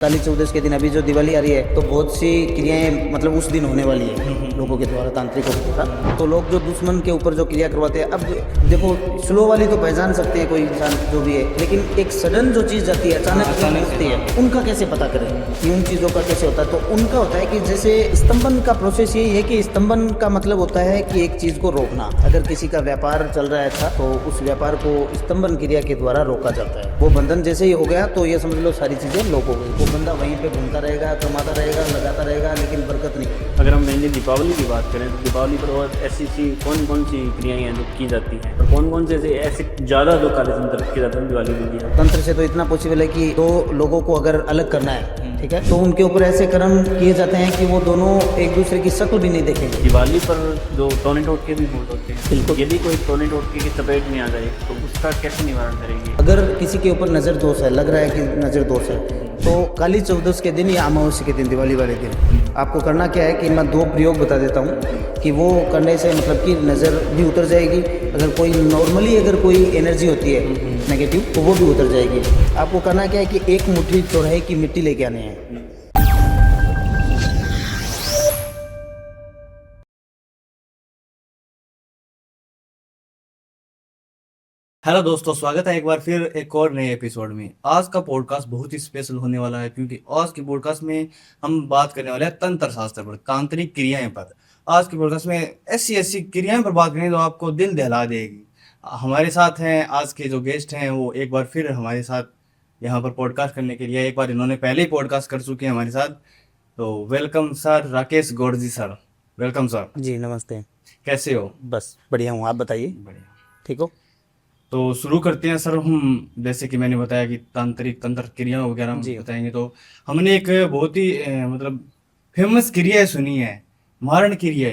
काली चौदस के दिन अभी जो दिवाली आ रही है तो बहुत सी क्रियाएं मतलब उस दिन होने वाली है लोगों के द्वारा, तांत्रिकों के द्वारा। तो लोग जो दुश्मन के ऊपर जो क्रिया करवाते हैं, अब देखो स्लो वाली तो पहचान सकते हैं कोई इंसान जो भी है, लेकिन एक सडन जो चीज़ जाती है अचानक होती है, उनका कैसे पता करें कि उन चीज़ों का कैसे होता है। तो उनका होता है कि जैसे स्तंभन का प्रोसेस यही है कि स्तंभन का मतलब होता है कि एक चीज़ को रोकना। अगर किसी का व्यापार चल रहा है अच्छा, तो उस व्यापार को स्तंभन क्रिया के द्वारा रोका जाता है। वो बंधन जैसे ही हो गया तो ये समझ लो सारी चीज़ें लोप हो गई। वो बंदा वहीं पे घूमता रहेगा, कमाता रहेगा, लगाता रहेगा, लेकिन बरकत नहीं। अगर हम मेनली दीपावली की बात करें तो दीपावली पर और ऐसी कौन कौन सी क्रियाएं हैं जो की जाती हैं, और कौन कौन से ऐसे ज़्यादा जो काले तंत्र किए जाते हैं दिवाली में दिया तंत्र से तो इतना पॉसिबल है कि दो लोगों को अगर अलग करना है, ठीक है, तो उनके ऊपर ऐसे कर्म किए जाते हैं कि वो दोनों एक दूसरे की शक्ल भी नहीं देखेंगे। दिवाली पर जो टोने टोटके भी बहुत होते हैं, बिल्कुल। यदि कोई टोने टोटके की चपेट में आ जाए तो उसका कैसे निवारण करेंगे? अगर किसी के ऊपर नज़र दोष है, लग रहा है कि नज़र दोष है, तो काली चौदस के दिन या अमावस्या के दिन, दिवाली वाले दिन आपको करना क्या है कि मैं दो प्रयोग बता देता हूँ कि वो करने से मतलब कि नज़र भी उतर जाएगी। अगर कोई नॉर्मली अगर कोई एनर्जी होती है नेगेटिव, तो वो भी उतर जाएगी। आपको करना क्या है कि एक मुट्ठी चौराहे की मिट्टी लेके आने हैं। हेलो दोस्तों, स्वागत है एक बार फिर एक और नए एपिसोड में। आज का पॉडकास्ट बहुत ही स्पेशल होने वाला है, क्योंकि आज की पॉडकास्ट में हम बात करने वाले हैं तंत्र शास्त्र पर, तांत्रिक क्रियाएं पर। आज की पॉडकास्ट में ऐसी ऐसी क्रियाएं पर बात करेंगे जो आपको दिल दहला देगी। हमारे साथ हैं आज के जो गेस्ट हैं, वो एक बार फिर हमारे साथ यहाँ पर पॉडकास्ट करने के लिए। एक बार इन्होंने पहले ही पॉडकास्ट कर चुके हैं हमारे साथ, तो वेलकम सर, राकेश गौड़ जी सर, वेलकम सर। जी नमस्ते। कैसे हो? बस बढ़िया हूँ, आप बताइए। बढ़िया। ठीक हो? तो शुरू करते हैं सर। हम जैसे कि मैंने बताया कि तांत्रिक तंत्र क्रिया वगैरह हम जी। बताएंगे, तो हमने एक बहुत ही मतलब फेमस क्रिया सुनी है, मारण क्रिया।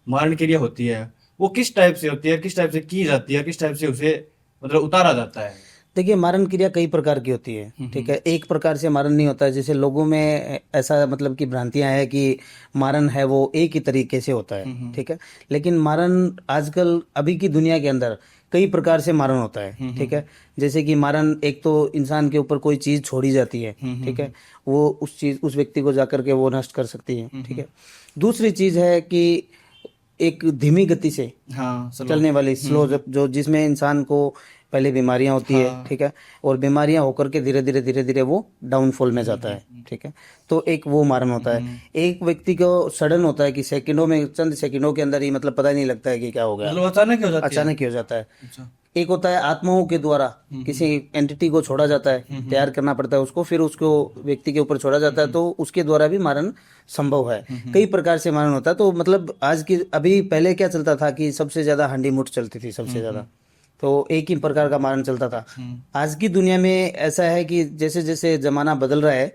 मारण क्रिया होती है, वो किस टाइप से होती है, किस टाइप से की जाती है, किस टाइप से उसे मतलब उतारा जाता है? देखिए, मारण क्रिया कई प्रकार की होती है, ठीक है। एक प्रकार से मारण नहीं होता है, जैसे लोगों में ऐसा मतलब कि भ्रांतियां हैं कि मारण है वो एक ही तरीके से होता है, ठीक है। लेकिन मारण आजकल अभी की दुनिया के अंदर कई प्रकार से मारण होता है, ठीक है। जैसे कि मारण, एक तो इंसान के ऊपर कोई चीज छोड़ी जाती है, ठीक है, वो उस चीज उस व्यक्ति को जाकर के वो नष्ट कर सकती है, ठीक है। दूसरी चीज है कि एक धीमी गति से हाँ, चलने वाली स्लो, जो जिसमें इंसान को पहले बीमारियां होती है, ठीक है, और बीमारियां होकर के धीरे धीरे वो डाउनफॉल में जाता है, ठीक है। तो एक वो मारण होता है। एक व्यक्ति को सडन होता है कि सेकंडों में, चंद सेकंडों के अंदर ही मतलब पता ही नहीं लगता है कि क्या हो गया, मतलब अचानक हो जाती है। अचानक ही हो जाता है। अच्छा। एक होता है आत्माओं के द्वारा किसी एंटिटी को छोड़ा जाता है, तैयार करना पड़ता है उसको, फिर उसको व्यक्ति के ऊपर छोड़ा जाता है, तो उसके द्वारा भी मारण संभव है। कई प्रकार से मारण होता है। तो मतलब आज की, अभी पहले क्या चलता था कि सबसे ज्यादा हंडी मुठ चलती थी सबसे ज्यादा, तो एक ही प्रकार का मारण चलता था। आज की दुनिया में ऐसा है कि जैसे जैसे जमाना बदल रहा है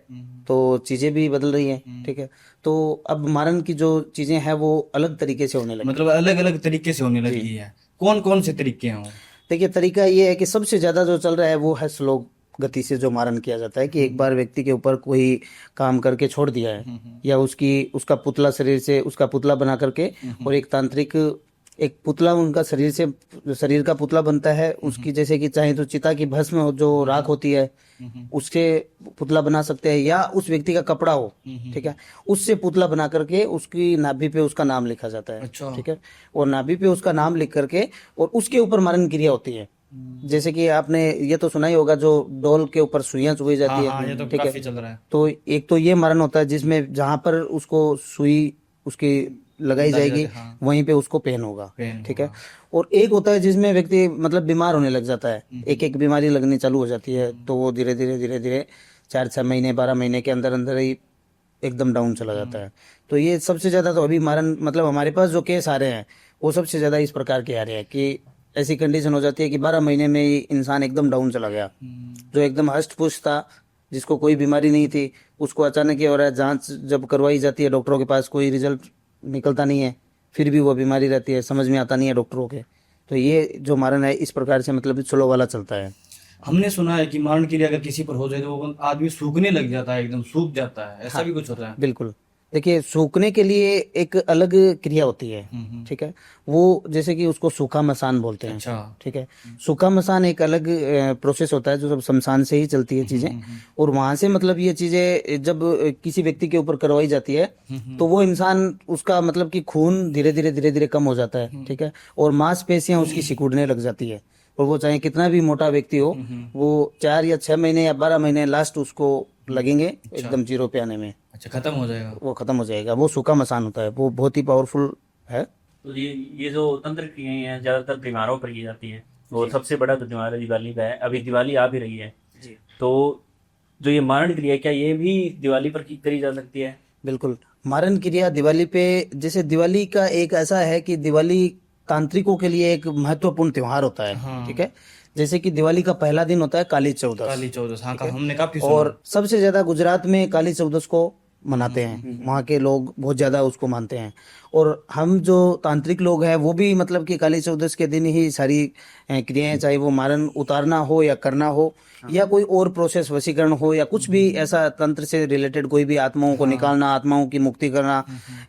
तो चीजें भी बदल रही हैं, ठीक है। तो अब मारण की जो चीजें हैं वो अलग तरीके से होने लगी, मतलब अलग अलग तरीके से होने लगी है। कौन कौन से तरीके हैं वो? देखिए, तरीका ये है कि सबसे ज्यादा जो चल रहा है वो है स्लो गति से जो मारण किया जाता है, कि एक बार व्यक्ति के ऊपर कोई काम करके छोड़ दिया है, या उसका पुतला शरीर से, उसका पुतला बना करके, और एक तांत्रिक एक पुतला उनका शरीर से, शरीर का पुतला बनता है उसकी, जैसे कि चाहे तो चिता की भस्म जो राख होती है उसके पुतला बना सकते हैं, या उस व्यक्ति का कपड़ा हो, ठीक है, उससे पुतला बना करके उसकी नाभि पे उसका नाम लिखा जाता है, अच्छा। ठीक है। और नाभि पे उसका नाम लिख करके और उसके ऊपर मारण क्रिया होती है। जैसे कि आपने ये तो सुना ही होगा, जो डोल के ऊपर सुइयां चुभी जाती हाँ, ये तो है, ठीक काफी है। चल रहा है। तो एक तो ये मरण होता है जिसमें जहां पर उसको सुई उसकी लगाई जाएगी, हाँ। वहीं पे उसको पेन होगा, पेन ठीक है। और एक होता है जिसमें व्यक्ति मतलब बीमार होने लग जाता है, एक एक बीमारी लगनी चालू हो जाती है, तो वो धीरे धीरे 4-6 महीने 12 महीने के अंदर अंदर ही एकदम डाउन चला जाता है। तो ये सबसे ज्यादा तो अभी मारण मतलब हमारे पास जो केस आ रहे हैं वो सबसे ज्यादा इस प्रकार के आ रहे हैं कि ऐसी कंडीशन हो जाती है कि 12 महीने में ही इंसान एकदम डाउन चला गया। जो एकदम हष्ट पुष्ट था, जिसको कोई बीमारी नहीं थी, उसको अचानक ही हो रहा है। जांच जब करवाई जाती है डॉक्टरों के पास, कोई रिजल्ट निकलता नहीं है, फिर भी वो बीमारी रहती है, समझ में आता नहीं है डॉक्टरों के। तो ये जो मारण है इस प्रकार से मतलब स्लो वाला चलता है। हमने सुना है कि मारण क्रिया अगर किसी पर हो जाए तो वो आदमी सूखने लग जाता है, एकदम सूख जाता है, ऐसा भी कुछ होता है? बिल्कुल, देखिए, सूखने के लिए एक अलग क्रिया होती है, ठीक है। वो जैसे कि उसको सूखा मसान बोलते हैं, अच्छा। ठीक है। सूखा मसान एक अलग प्रोसेस होता है जो सब शमशान से ही चलती है चीजें, और वहां से मतलब ये चीजें जब किसी व्यक्ति के ऊपर करवाई जाती है तो वो इंसान उसका मतलब कि खून धीरे धीरे कम हो जाता है, ठीक है, और मांसपेशियां उसकी सिकुड़ने लग जाती है, और वो चाहे कितना भी मोटा व्यक्ति हो, वो 4 या 6 महीने या 12 महीने लास्ट उसको लगेंगे एकदम जीरो पे आने में, अच्छा, खत्म हो जाएगा। वो खत्म हो जाएगा। वो सूखा मसान होता है, वो बहुत ही पावरफुल है। तो ये जो तंत्र क्रियाएं हैं ज़्यादातर बीमारों पर की जाती हैं, और सबसे बड़ा तो त्योहार दिवाली का है। अभी दिवाली आ भी रही है, जी, तो जो ये मारण क्रिया है, क्या ये भी दिवाली पर करी जा सकती है? बिल्कुल। मारन क्रिया दिवाली पे, जैसे दिवाली का एक ऐसा है कि दिवाली तांत्रिकों के लिए एक महत्वपूर्ण त्योहार होता है, हाँ। ठीक है। जैसे कि दिवाली का पहला दिन होता है काली चौदस, काली चौदस, हाँ, ठीक है? हमने काफी सुना। और सबसे ज्यादा गुजरात में काली चौदस को मनाते हैं, वहाँ के लोग बहुत ज्यादा उसको मानते हैं। और हम जो तांत्रिक लोग हैं वो भी मतलब कि काली चौदस के दिन ही सारी क्रियाएं, चाहे वो मारन उतारना हो या करना हो, या कोई और प्रोसेस वशीकरण हो, या कुछ भी ऐसा तंत्र से रिलेटेड कोई भी आत्माओं को निकालना, आत्माओं की मुक्ति करना,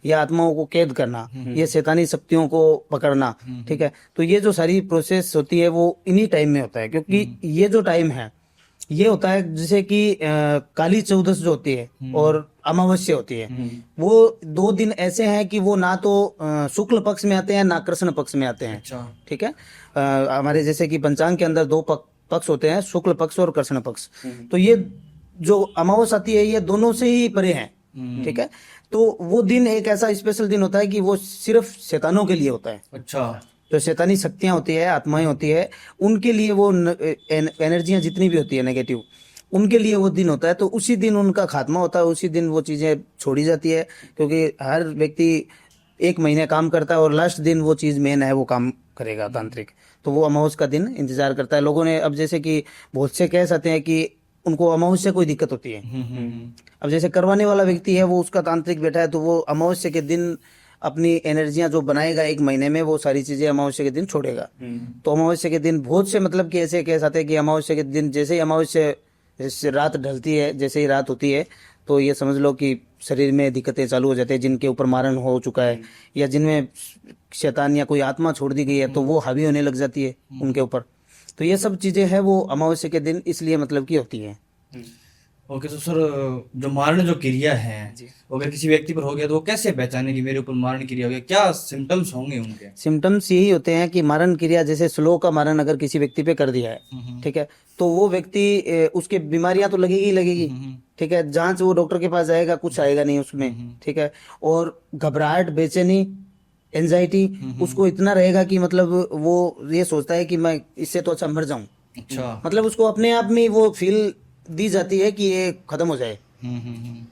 या आत्माओं को कैद करना, ये शैतानी शक्तियों को पकड़ना, ठीक है। तो ये जो सारी प्रोसेस होती है वो इन्हीं टाइम में होता है, क्योंकि ये जो टाइम है ये होता है जैसे कि काली चौदस जो होती है और अमावस्या होती है, वो 2 दिन ऐसे हैं कि वो ना तो शुक्ल पक्ष में आते हैं ना कृष्ण पक्ष में आते हैं, अच्छा। ठीक है। हमारे जैसे कि पंचांग के अंदर 2 पक्ष होते हैं, शुक्ल पक्ष और कृष्ण पक्ष। तो ये जो अमावस्या आती है ये दोनों से ही परे हैं, ठीक है। तो वो दिन एक ऐसा स्पेशल दिन होता है कि वो सिर्फ शैतानों के लिए होता है। अच्छा। जो शैतानी शक्तियां होती है, आत्माएं होती है, उनके लिए वो एनर्जियां जितनी भी होती है नेगेटिव, उनके लिए वो दिन होता है। तो उसी दिन उनका खात्मा होता है, उसी दिन वो चीजें छोड़ी जाती है, क्योंकि हर व्यक्ति 1 महीने काम करता है और लास्ट दिन वो चीज मेन है, वो काम करेगा तांत्रिक। तो वो अमावस का दिन इंतजार करता है लोगों ने। अब जैसे कि बहुत से कह सकते हैं कि उनको अमावस्या कोई दिक्कत होती है, अब जैसे करवाने वाला व्यक्ति है वो उसका तांत्रिक बैठा है, तो वो अमावस्या के दिन अपनी एनर्जियां जो बनाएगा 1 महीने में, वो सारी चीजें अमावस्या के दिन छोड़ेगा। तो अमावस्या के दिन बहुत से मतलब कि ऐसे कह सकते हैं कि अमावस्या के दिन जैसे ही अमावस्या, जैसे रात ढलती है, जैसे ही रात होती है, तो ये समझ लो कि शरीर में दिक्कतें चालू हो जाती है। जिनके ऊपर मारण हो चुका है या जिनमें शैतान या कोई आत्मा छोड़ दी गई है, तो वो हावी होने लग जाती है उनके ऊपर। तो ये सब चीजें हैं वो अमावस्या के दिन इसलिए मतलब की होती है। ओके, तो सर, जो मारण जो क्रिया है, वो अगर किसी व्यक्ति पर हो गया तो वो कैसे पहचाने कि मेरे ऊपर मारण क्रिया हो गया? क्या सिम्टम्स होंगे उनके? सिम्टम्स यही होते हैं कि मारण क्रिया, जैसे स्लो का मारण अगर किसी व्यक्ति पे कर दिया है, ठीक है, तो वो व्यक्ति उसके बीमारियां तो लगेगी ही लगेगी, ठीक है। जांच वो डॉक्टर के पास जाएगा, कुछ आएगा नहीं उसमें, ठीक है। और घबराहट, बेचैनी, एंजाइटी उसको इतना रहेगा कि मतलब वो ये सोचता है कि मैं इससे तो अच्छा मर जाऊं। अच्छा। मतलब उसको अपने आप में वो फील दी जाती है कि ये खत्म हो जाए।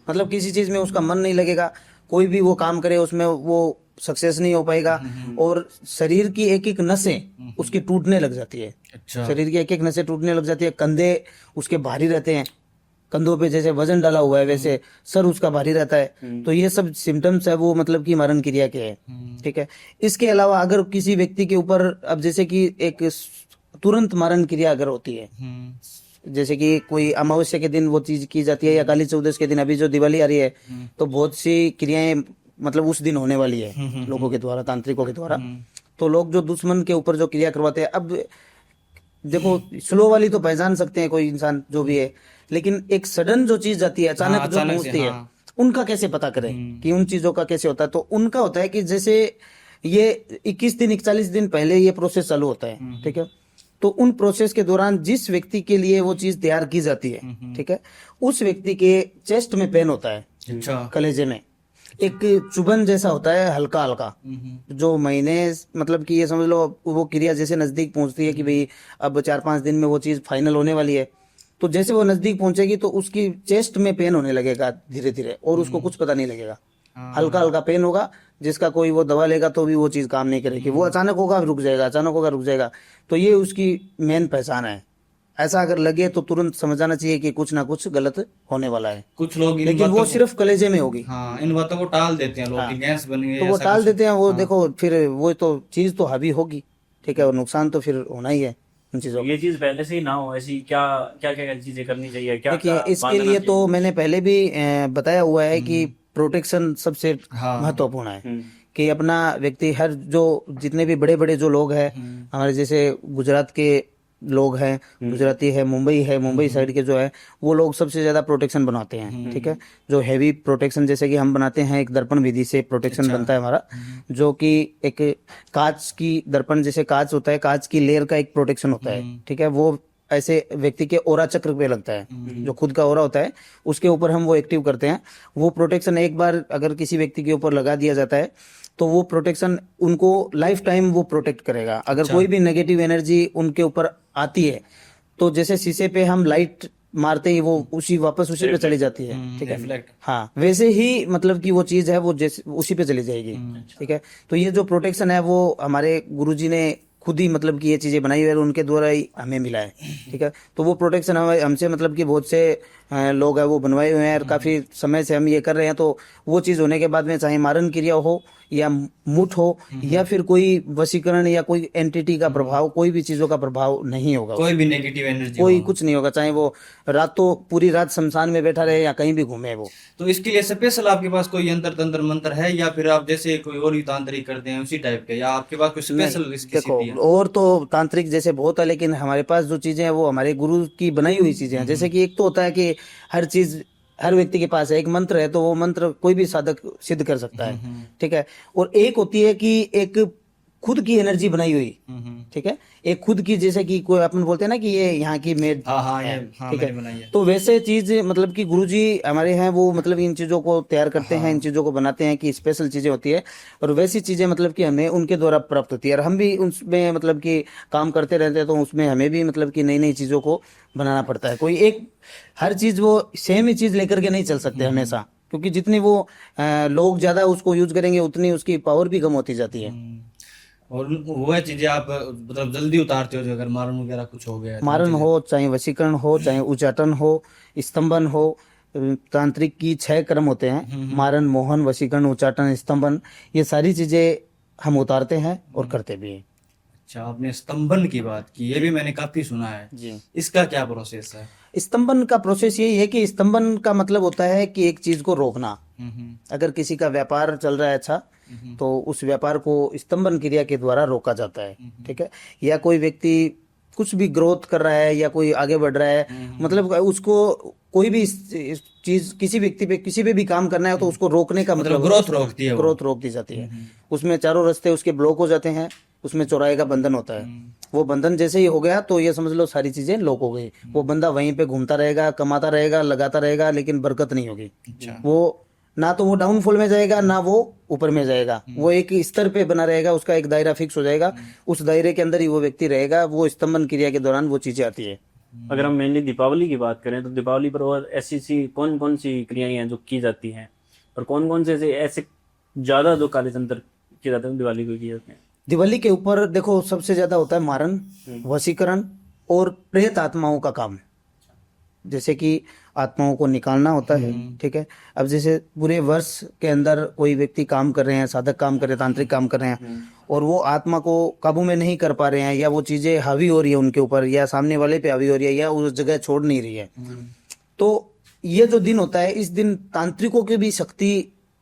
मतलब किसी चीज में उसका मन नहीं लगेगा, कोई भी वो काम करे उसमें वो सक्सेस नहीं हो पाएगा, और शरीर की एक एक नसें उसकी टूटने लग जाती है। अच्छा। शरीर की एक एक नसें टूटने लग जाती है, कंधे उसके भारी रहते हैं, कंधों पे जैसे वजन डाला हुआ है वैसे सर उसका भारी रहता है। तो ये सब सिम्टम्स है वो मतलब कि मरण क्रिया के है, ठीक है। इसके अलावा अगर किसी व्यक्ति के ऊपर, अब जैसे कि एक तुरंत मरण क्रिया अगर होती है, जैसे कि कोई अमावस्या के दिन वो चीज की जाती है, या काली चौदस के दिन, अभी जो दिवाली आ रही है, तो बहुत सी क्रियाएं मतलब उस दिन होने वाली है लोगों के द्वारा, तांत्रिकों के द्वारा। तो लोग जो दुश्मन के ऊपर जो क्रिया करवाते हैं, अब देखो स्लो वाली तो पहचान सकते हैं कोई इंसान जो भी है, लेकिन एक सडन जो चीज जाती है, अचानक जो अचानक से, पहुंचती है, हाँ। उनका कैसे पता करें कि उन चीजों का कैसे होता है? तो उनका होता है कि जैसे ये 21 दिन 41 दिन पहले ये प्रोसेस चालू होता है, ठीक है। तो उन प्रोसेस के दौरान जिस व्यक्ति के लिए वो चीज तैयार की जाती है, ठीक है, उस व्यक्ति के चेस्ट में पेन होता है, अच्छा। कलेजे में एक चुभन जैसा होता है, हल्का हल्का, जो महीने मतलब कि ये समझ लो वो क्रिया जैसे नजदीक पहुंचती है कि भाई अब 4-5 दिन में वो चीज फाइनल होने वाली है, तो जैसे वो नजदीक पहुंचेगी तो उसकी चेस्ट में पेन होने लगेगा धीरे धीरे, और उसको कुछ पता नहीं लगेगा, हल्का हल्का पेन होगा, जिसका कोई वो दवा लेगा तो भी वो चीज काम नहीं करेगी। वो अचानक होगा रुक जाएगा, अचानक होगा रुक जाएगा। तो ये उसकी मेन पहचान है। ऐसा अगर लगे तो तुरंत समझ जाना चाहिए कि कुछ ना कुछ गलत होने वाला है। कुछ लोग इन लेकिन वो बातों को, सिर्फ कलेजे में होगी, हाँ, इन बातों को टाल देते हैं लोग कि गैस बन गई, तो वो ऐसा टाल कुछ। देते हैं। वो देखो फिर वो तो चीज तो हावी होगी, ठीक है, और नुकसान तो फिर होना ही है उन चीजों तो का। ये चीज पहले से ही ना हो, ऐसी क्या क्या क्या चीजें करनी चाहिए, क्या देखिए क्या इसके बांधना लिए तो चाहिए? मैंने पहले भी बताया हुआ है कि प्रोटेक्शन सबसे हाँ। महत्वपूर्ण है कि अपना व्यक्ति हर जो जितने भी बड़े बड़े जो लोग हैं हमारे जैसे गुजरात के लोग हैं, गुजराती है, मुंबई साइड के जो है वो लोग सबसे ज्यादा प्रोटेक्शन बनाते हैं। ठीक है, जो हैवी प्रोटेक्शन जैसे कि हम बनाते हैं, एक दर्पण विधि से प्रोटेक्शन बनता है हमारा, जो कि एक कांच की दर्पण जैसे कांच होता है, कांच की लेयर का एक प्रोटेक्शन होता है। ठीक है, वो ऐसे व्यक्ति के ओरा चक्र पे लगता है, जो खुद का ओरा होता है उसके ऊपर हम वो एक्टिव करते हैं। वो प्रोटेक्शन एक बार अगर किसी व्यक्ति के ऊपर लगा दिया जाता है तो वो प्रोटेक्शन उनको लाइफ टाइम वो प्रोटेक्ट करेगा। अगर कोई भी नेगेटिव एनर्जी उनके ऊपर आती है तो जैसे शीशे पे हम लाइट मारते ही वो वापस उसी पे चली जाती है। ठीक है, रिफ्लेक्ट। हाँ, वैसे ही मतलब कि वो चीज है वो जैसे उसी पे चली जाएगी। ठीक है, तो ये जो प्रोटेक्शन है वो हमारे गुरुजी ने खुद ही मतलब कि ये चीजें बनाई हुई है और उनके द्वारा ही हमें मिला है। ठीक है, तो वो प्रोटेक्शन हमसे मतलब कि बहुत से लोग हैं वो बनवाए हुए हैं और काफी समय से हम ये कर रहे हैं। तो वो चीज होने के बाद में चाहे मारन क्रिया हो या मुठ हो या फिर कोई वशीकरण या कोई एंटिटी का प्रभाव, कोई भी चीजों का प्रभाव नहीं होगा, कोई भी नेगेटिव एनर्जी कोई कुछ नहीं होगा, चाहे वो पूरी रात शमशान में बैठा रहे या कहीं भी घूमे वो। तो इसके लिए स्पेशल आपके पास कोई यंत्र तंत्र मंत्र है या फिर आप जैसे कोई और ही तांत्रिक करते हैं उसी टाइप के, या आपके पास कोई स्पेशल इसकी देखो, सिद्धि है? और तो तांत्रिक जैसे बहुत है, लेकिन हमारे पास जो चीजें हैं वो हमारे गुरु की बनाई हुई चीजें हैं। जैसे कि एक तो होता है कि हर चीज हर व्यक्ति के पास है, एक मंत्र है तो वो मंत्र कोई भी साधक सिद्ध कर सकता है। ठीक है, और एक होती है कि एक खुद की एनर्जी बनाई हुई। ठीक है, एक खुद की, जैसे कि कोई अपन बोलते हैं ना कि ये यहाँ की मेड हाँ हाँ, है, हाँ ठीक मैंने है, बनाई है। तो वैसे चीज मतलब कि गुरुजी हमारे हैं वो मतलब इन चीजों को तैयार करते हैं, इन चीजों को बनाते हैं कि स्पेशल चीजें होती है और वैसी चीजें मतलब कि हमें उनके द्वारा प्राप्त होती है और हम भी उसमें मतलब कि काम करते रहते हैं। तो उसमें हमें भी मतलब कि नई नई चीजों को बनाना पड़ता है। कोई एक हर चीज वो सेम ही चीज लेकर के नहीं चल सकते हमेशा, क्योंकि जितनी वो लोग ज्यादा उसको यूज करेंगे उतनी उसकी पावर भी कम होती जाती है। और वह चीजें आप मतलब जल्दी उतारते हो जो अगर मारन वगैरह कुछ हो गया तो मारन हो, चाहे वशीकरण हो, चाहे उच्चाटन हो, स्तंभन हो, तांत्रिक की 6 क्रम होते हैं, मारन, मोहन, वशीकरण, उच्चाटन, स्तंभन, ये सारी चीजें हम उतारते हैं और करते भी हैं। अच्छा, आपने स्तंभन की बात की, ये भी मैंने काफी सुना है जी, इसका क्या प्रोसेस है? स्तंभन का प्रोसेस यही है कि स्तंभन का मतलब होता है कि एक चीज को रोकना। अगर किसी का व्यापार चल रहा है अच्छा, तो उस व्यापार को स्तंभन क्रिया के द्वारा रोका जाता है। ठीक है, या कोई व्यक्ति कुछ भी ग्रोथ कर रहा है या कोई आगे बढ़ रहा है, मतलब उसको कोई भी इस चीज किसी व्यक्ति पे किसी पे भी काम करना है तो उसको रोकने का मतलब ग्रोथ रोकती है वो। ग्रोथ रोक दी जाती है। उसमें चारों रास्ते उसके ब्लॉक हो जाते हैं, उसमें चौराहे का बंधन होता है। वो बंधन जैसे ही हो गया तो ये समझ लो सारी चीजें लॉक हो गई। वो बंदा वहीं पे घूमता रहेगा, कमाता रहेगा, लगाता रहेगा, लेकिन बरकत नहीं होगी। अच्छा। वो ना तो वो डाउनफॉल में जाएगा ना वो ऊपर में जाएगा, वो एक स्तर पे बना रहेगा, उसका एक दायरा फिक्स हो जाएगा, उस दायरे के अंदर ही वो व्यक्ति रहेगा। वो स्तंभन क्रिया के दौरान वो चीजें आती है। अगर हम मेनली दीपावली की बात करें तो दीपावली पर और ऐसी सी कौन कौन सी क्रियाएं हैं जो की जाती हैं और कौन कौन से ऐसे ज्यादा जो काले तंत्र किए जाते हैं दिवाली को किए जाते हैं? दिवाली के ऊपर देखो सबसे ज्यादा होता है मारन, वशीकरण और प्रेत आत्माओं का काम। जैसे कि आत्माओं को निकालना होता है। ठीक है, अब जैसे पूरे वर्ष के अंदर कोई व्यक्ति काम कर रहे हैं, साधक काम कर रहे हैं, तांत्रिक काम कर रहे हैं और वो आत्मा को काबू में नहीं कर पा रहे हैं, या वो चीजें हावी हो रही है उनके ऊपर, या सामने वाले पे हावी हो रही है, या उस जगह छोड़ नहीं रही है, तो ये जो दिन होता है, इस दिन तांत्रिकों की भी शक्ति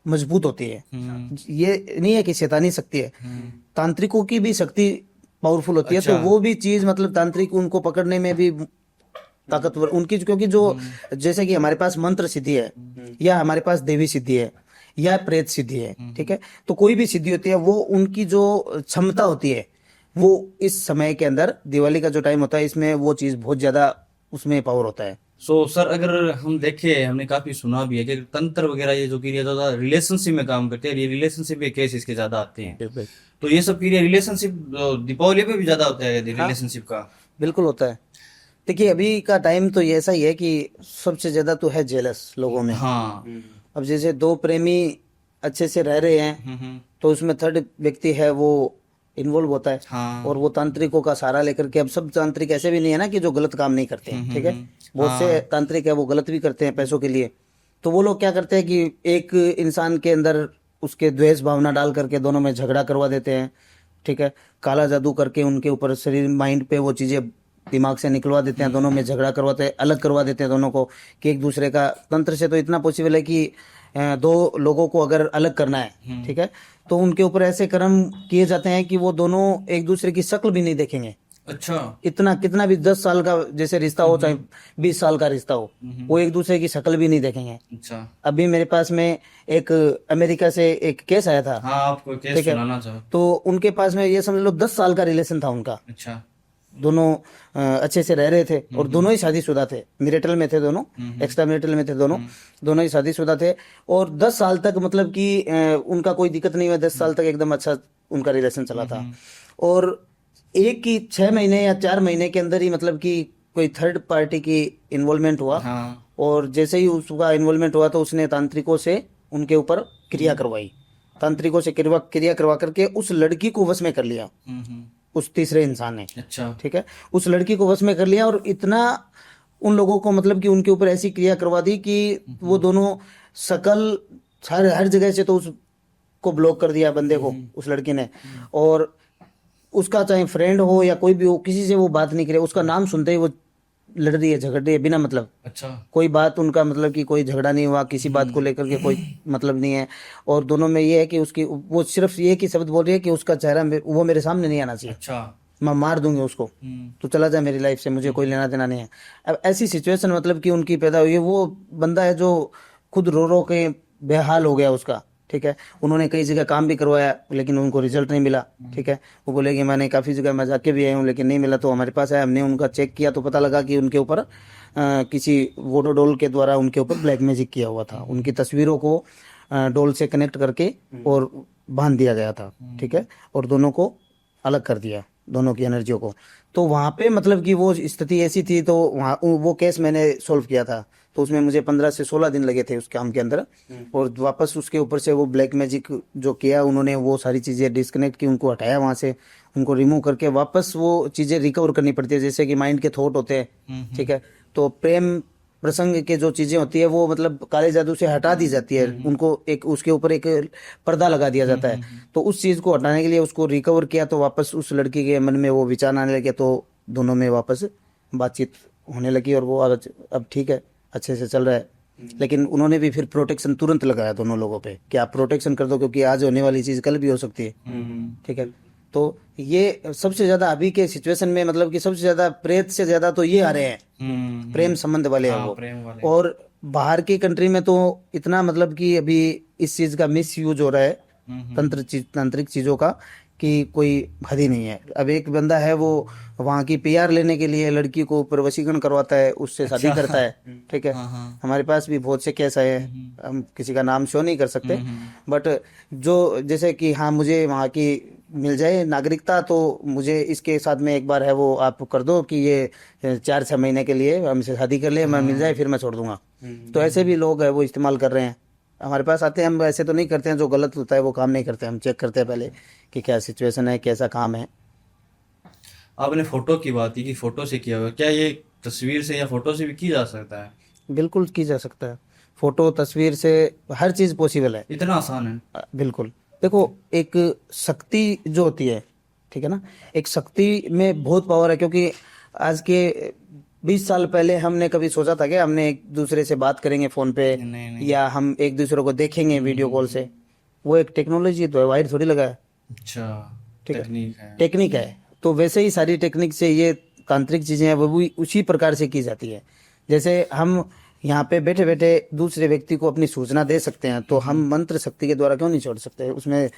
मजबूत होती है। ये नहीं है कि शैतानी शक्ति है, तांत्रिकों की भी शक्ति पावरफुल होती है। तो वो भी चीज मतलब तांत्रिक उनको पकड़ने में भी ताकतवर उनकी, क्योंकि जो जैसे कि हमारे पास मंत्र सिद्धि है या हमारे पास देवी सिद्धि है या प्रेत सिद्धि है। ठीक है, तो कोई भी सिद्धि होती है वो उनकी जो क्षमता होती है वो इस समय के अंदर, दिवाली का जो टाइम होता है, इसमें वो चीज बहुत ज्यादा उसमें पावर होता है। सो सर, अगर हम देखें, हमने काफी सुना भी है कि तंत्र वगैरह ये जो क्रिया ज्यादा रिलेशनशिप में काम करते हैं, ये रिलेशनशिप के केस इसके ज्यादा आते हैं, तो ये सब क्रिया रिलेशनशिप दीपावली पे भी ज्यादा होता है रिलेशनशिप का? बिल्कुल होता है। देखिए अभी का टाइम तो ये ऐसा ही है कि सबसे ज्यादा तो है जेलस लोगों में। हाँ। अब जैसे 2 प्रेमी अच्छे से रह रहे हैं तो उसमें थर्ड व्यक्ति है वो इन्वॉल्व होता है। हाँ। और वो तांत्रिकों का सहारा लेकर के, अब सब तांत्रिक ऐसे भी नहीं है ना कि जो गलत काम नहीं करते हैं। ठीक है, बहुत से तांत्रिक है वो गलत भी करते हैं पैसों के लिए। तो वो लोग क्या करते हैं कि एक इंसान के अंदर उसके द्वेष भावना डाल करके दोनों में झगड़ा करवा देते हैं। ठीक है, काला जादू करके उनके ऊपर शरीर माइंड पे वो चीजें दिमाग से निकलवा देते हैं, दोनों में झगड़ा करवाते हैं, अलग करवा देते हैं दोनों को, कि एक दूसरे का तंत्र से तो इतना पॉसिबल है कि दो लोगों को अगर अलग करना है, ठीक है, तो उनके ऊपर ऐसे कर्म किए जाते हैं कि वो दोनों एक दूसरे की शक्ल भी नहीं देखेंगे। अच्छा। इतना कितना भी 10 साल का जैसे रिश्ता हो, चाहे 20 साल का रिश्ता हो, वो एक दूसरे की शक्ल भी नहीं देखेंगे। अच्छा। अभी मेरे पास में एक अमेरिका से एक केस आया था, हाँ, आपको केस ठीक है, सुनाना चाहो। तो उनके पास में ये समझ लो 10 साल का रिलेशन था उनका। अच्छा। दोनों अच्छे से रह रहे थे और दोनों ही शादीशुदा थे, मैरिटल में थे दोनों, एक्स्ट्रा मैरिटल में थे दोनों, दोनों ही शादीशुदा थे। और 10 साल तक मतलब कि उनका कोई दिक्कत नहीं हुआ, 10 साल तक एकदम अच्छा उनका रिलेशन चला था। और एक की 6 महीने या 4 महीने के अंदर ही मतलब कि कोई थर्ड पार्टी की इन्वॉल्वमेंट हुआ। हाँ। और जैसे ही उसका इन्वॉल्वमेंट हुआ तो उसने तांत्रिकों से उनके ऊपर क्रिया करवाई, तांत्रिकों से क्रिया करवा करके उस लड़की को वश में कर लिया, उस तीसरे इंसान ने। अच्छा। ठीक है, उस लड़की को वश में कर लिया और इतना उन लोगों को मतलब कि उनके ऊपर ऐसी क्रिया करवा दी कि वो दोनों शकल हर जगह से तो उसको ब्लॉक कर दिया बंदे को, उस लड़की ने। और उसका चाहे फ्रेंड हो या कोई भी हो, किसी से वो बात नहीं करे, उसका नाम सुनते ही वो लड़ रही है, झगड़ रही है बिना मतलब। अच्छा। कोई बात उनका मतलब कि कोई झगड़ा नहीं हुआ, किसी बात को लेकर के कोई मतलब नहीं है। और दोनों में ये है कि उसकी वो सिर्फ ये कि शब्द बोल रही है कि उसका चेहरा वो मेरे सामने नहीं आना चाहिए, अच्छा। मैं मार दूंगी उसको, तो चला जाए मेरी लाइफ से, मुझे कोई लेना देना नहीं है। अब ऐसी सिचुएशन मतलब कि उनकी पैदा हुई है। वो बंदा है जो खुद रो रो के बेहाल हो गया उसका, ठीक है। उन्होंने कई जगह काम भी करवाया लेकिन उनको रिजल्ट नहीं मिला, ठीक है। वो बोले कि मैंने काफ़ी जगह मैं जाके भी आया हूँ लेकिन नहीं मिला, तो हमारे पास आया, हमने उनका चेक किया तो पता लगा कि उनके ऊपर किसी वोडो डोल के द्वारा उनके ऊपर ब्लैक मैजिक किया हुआ था। उनकी तस्वीरों को डोल से कनेक्ट करके और बांध दिया गया था, ठीक है, और दोनों को अलग कर दिया, दोनों की एनर्जियों को। तो वहाँ पे मतलब कि वो स्थिति ऐसी थी, तो वहाँ वो केस मैंने सॉल्व किया था, तो उसमें मुझे 15 से 16 दिन लगे थे उस काम के अंदर। और वापस उसके ऊपर से वो ब्लैक मैजिक जो किया उन्होंने, वो सारी चीज़ें डिस्कनेक्ट की, उनको हटाया वहाँ से, उनको रिमूव करके वापस वो चीज़ें रिकवर करनी पड़ती है, जैसे कि माइंड के थॉट होते हैं, ठीक है। तो प्रेम प्रसंग के जो चीज़ें होती है वो मतलब काले जादू से हटा दी जाती है, उनको एक उसके ऊपर एक पर्दा लगा दिया जाता है। तो उस चीज़ को हटाने के लिए उसको रिकवर किया, तो वापस उस लड़की के मन में वो विचार आने लगे, तो दोनों में वापस बातचीत होने लगी और वो अब ठीक है, अच्छे से चल रहा है। लेकिन उन्होंने भी फिर प्रोटेक्शन तुरंत लगाया दोनों लोगों पे कि आप प्रोटेक्शन कर दो, क्योंकि आज होने वाली चीज़ कल भी हो सकती है, ठीक है। तो ये सबसे ज़्यादा अभी के सिचुएशन में मतलब कि सबसे ज़्यादा प्रेत से ज़्यादा तो ये आ रहे हैं, प्रेम संबंध वाले हैं वो। प्रेम वाले। और बाहर की कंट्री में तो इतना मतलब कि अभी इस चीज़ का मिस यूज हो रहा है, तांत्रिक चीज़ों का, कि कोई हद ही नहीं है। अब एक बंदा है वो वहाँ की पीआर लेने के लिए लड़की को ऊपर वशीकरण करवाता है, उससे शादी करता है, ठीक है। हमारे पास भी बहुत से केस आए हैं, हम किसी का नाम शो नहीं कर सकते, बट जो जैसे कि हाँ मुझे वहाँ की मिल जाए नागरिकता, तो मुझे इसके साथ में एक बार है वो आप कर दो कि ये 4-6 महीने के लिए हमसे शादी कर ले, मैं मिल जाए फिर मैं छोड़ दूंगा। तो ऐसे भी लोग है वो इस्तेमाल कर रहे हैं, हमारे पास आते हैं। हम ऐसे तो नहीं करते हैं, जो गलत होता है वो काम नहीं करते, हम चेक करते हैं पहले कि क्या सिचुएशन है, कैसा काम है। आपने फोटो की बात की कि फोटो से किया हुआ, क्या ये तस्वीर से या फोटो से भी की जा सकता है? बिल्कुल की जा सकता है, फोटो तस्वीर से हर चीज़ पॉसिबल है। इतना आसान है? बिल्कुल। देखो एक शक्ति जो होती है, ठीक है ना, एक शक्ति में बहुत पावर है। क्योंकि आज के 20 साल पहले हमने कभी सोचा था कि हमने एक दूसरे से बात करेंगे फोन पे, नहीं। या हम एक दूसरे को देखेंगे वीडियो कॉल से? वो एक टेक्नोलॉजी तो है, वायर थोड़ी लगा है, अच्छा, ठीक है, टेक्निक है। टेक्निक है। तो वैसे ही सारी टेक्निक से ये तांत्रिक चीजें हैं वो भी उसी प्रकार से की जाती है। जैसे हम यहाँ पे बैठे बैठे दूसरे व्यक्ति को अपनी सूचना दे सकते हैं, तो हम मंत्र शक्ति के द्वारा क्यों नहीं छोड़ सकते? उसमें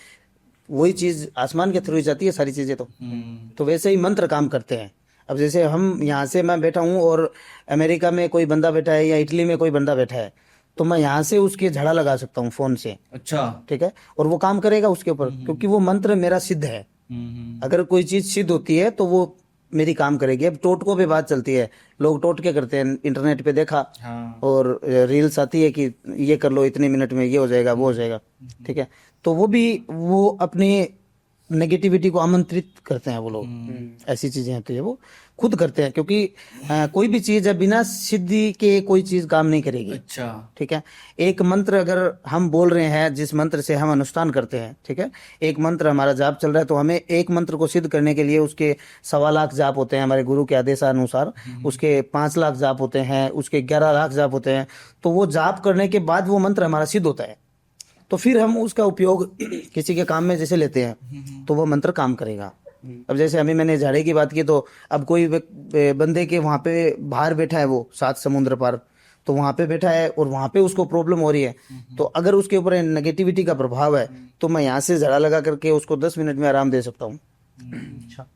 वही चीज आसमान के थ्रू ही जाती है सारी चीजें। तो वैसे ही मंत्र काम करते हैं। अब जैसे हम यहाँ से मैं बैठा हूँ और अमेरिका में कोई बंदा बैठा है या इटली में कोई बंदा बैठा है, तो मैं यहाँ से उसके झड़ा लगा सकता हूँ फोन से, अच्छा। ठीक है, और वो काम करेगा उसके ऊपर, क्योंकि वो मंत्र मेरा सिद्ध है। अगर कोई चीज सिद्ध होती है तो वो मेरी काम करेगी। अब टोटकों पे बात चलती है, लोग टोटके करते हैं, इंटरनेट पे देखा हाँ। और रील्स आती है कि ये कर लो, इतने मिनट में ये हो जाएगा, वो हो जाएगा, ठीक है। तो वो भी वो अपने नेगेटिविटी को आमंत्रित करते हैं वो लोग। ऐसी चीजें होती है, वो खुद करते हैं, क्योंकि कोई भी चीज है बिना सिद्धि के कोई चीज काम नहीं करेगी। अच्छा। ठीक है, एक मंत्र अगर हम बोल रहे हैं, जिस मंत्र से हम अनुष्ठान करते हैं, ठीक है, एक मंत्र हमारा जाप चल रहा है, तो हमें एक मंत्र को सिद्ध करने के लिए उसके 1.25 लाख जाप होते हैं हमारे गुरु के आदेशानुसार, उसके 5 लाख जाप होते हैं, उसके 11 लाख जाप होते हैं। तो वो जाप करने के बाद वो मंत्र हमारा सिद्ध होता है, तो फिर हम उसका उपयोग किसी के काम में जैसे लेते हैं तो वो मंत्र काम करेगा। अब जैसे अभी मैंने झाड़े की बात की, तो अब कोई बंदे के वहां पे बाहर बैठा है, वो 7 समुद्र पार, तो वहां पे बैठा है और वहां पे उसको प्रॉब्लम हो रही है, तो अगर उसके ऊपर नेगेटिविटी का प्रभाव है तो मैं यहाँ से झाड़ा लगा करके उसको 10 मिनट में आराम दे सकता हूँ। अच्छा,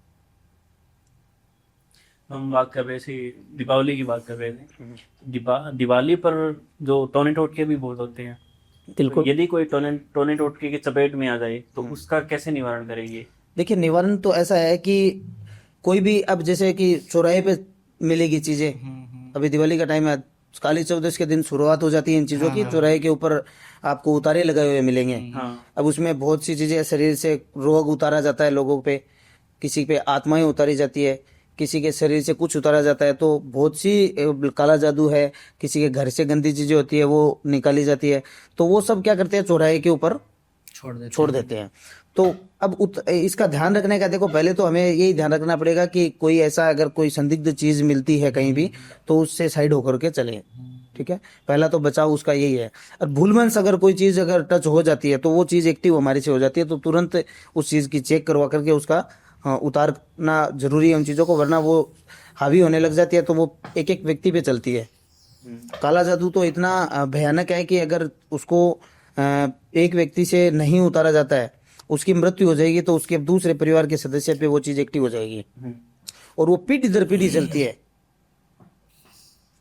हम बात कर रहे थे दीपावली की बात कर रहे थे। दिवाली पर जो टोने टोटके भी बहुत होते हैं, बिल्कुल। तो यदि कोई टोने टोटके की चपेट में आ जाए तो उसका कैसे निवारण करेंगे? देखिए, निवारण तो ऐसा है कि कोई भी, अब जैसे कि चौराहे पे मिलेगी चीजें, अभी दिवाली का टाइम है, काली चौदस के दिन शुरुआत हो जाती है इन चीजों की, चौराहे के ऊपर आपको उतारे लगाए हुए मिलेंगे। हाँ, अब उसमें बहुत सी चीजें, शरीर से रोग उतारा जाता है लोगों पे, किसी पे आत्माएं उतारी जाती है, किसी के शरीर से कुछ उतारा जाता है, तो बहुत सी काला जादू है, किसी के घर से गंदी चीजें होती है वो निकाली जाती है, तो वो सब क्या करते हैं, चौराहे के ऊपर छोड़ देते हैं। तो अब इसका ध्यान रखने का, देखो पहले तो हमें यही ध्यान रखना पड़ेगा कि कोई ऐसा अगर कोई संदिग्ध चीज मिलती है कहीं भी तो उससे साइड होकर के चले। ठीक है, पहला तो बचाव उसका यही है। और भूलवंश अगर कोई चीज अगर टच हो जाती है तो वो चीज एक्टिव हमारी से हो जाती है, तो तुरंत उस चीज की चेक करवा करके उसका उतारना जरूरी है उन चीजों को, वरना वो हावी होने लग जाती है तो वो एक एक व्यक्ति पे चलती है। काला जादू तो इतना भयानक है कि अगर उसको एक व्यक्ति से नहीं उतारा जाता है, उसकी मृत्यु हो जाएगी तो उसके दूसरे परिवार के सदस्य पे वो चीज एक्टिव हो जाएगी, और वो पीढ़ी दर पीढ़ी चलती है,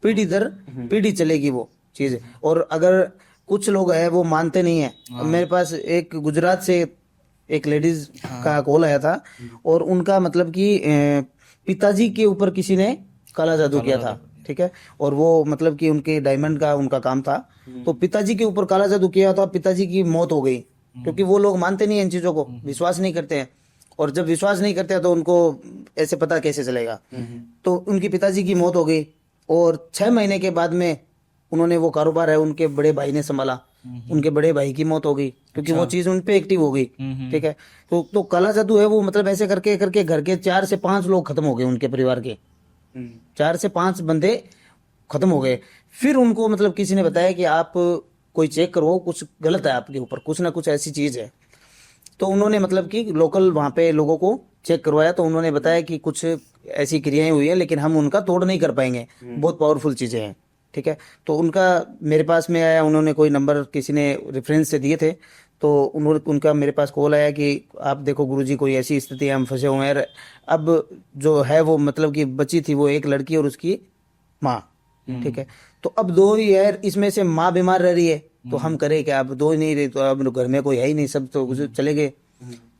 पीढ़ी दर पीढ़ी चलेगी वो चीज। और अगर कुछ लोग हैं वो मानते नहीं है, मेरे पास एक गुजरात से एक लेडीज का कॉल आया था, और उनका मतलब कि पिताजी के ऊपर किसी ने काला जादू किया था। ठीक है, और वो मतलब कि उनके डायमंड का उनका काम था, तो पिताजी के ऊपर काला जादू किया था, पिताजी की मौत हो गई, क्योंकि वो लोग मानते नहीं है इन चीजों को, विश्वास नहीं करते हैं, और जब विश्वास नहीं करते हैं तो उनको ऐसे पता कैसे चलेगा। तो उनकी पिताजी की मौत हो गई, और 6 महीने के बाद में उन्होंने वो कारोबार है उनके बड़े भाई ने संभाला, उनके बड़े भाई की मौत हो गई, क्योंकि वो चीज उन पे एक्टिव हो गई। ठीक है, तो काला जादू है वो, मतलब ऐसे करके करके घर के 4 से 5 लोग खत्म हो गए, उनके परिवार के 4 से 5 बंदे खत्म हो गए। फिर उनको मतलब किसी ने बताया कि आप कोई चेक करो, कुछ गलत है आपके ऊपर, कुछ ना कुछ ऐसी चीज है। तो उन्होंने मतलब कि लोकल वहां पे लोगों को चेक करवाया, तो उन्होंने बताया कि कुछ ऐसी क्रियाएं हुई हैं, लेकिन हम उनका तोड़ नहीं कर पाएंगे, बहुत पावरफुल चीजें हैं। ठीक है, तो उनका मेरे पास में आया, उन्होंने कोई नंबर किसी ने रेफरेंस से दिए थे, तो उनका मेरे पास कॉल आया कि आप देखो गुरुजी, कोई ऐसी स्थिति है, हम फंसे हुए हैं। अब जो है वो मतलब कि बची थी वो एक लड़की और उसकी माँ। ठीक है, तो अब 2 ही है, इसमें से माँ बीमार रह रही है, तो हम करें क्या, अब 2 ही नहीं रहे, तो अब घर में कोई है ही नहीं, सब तो चले गए।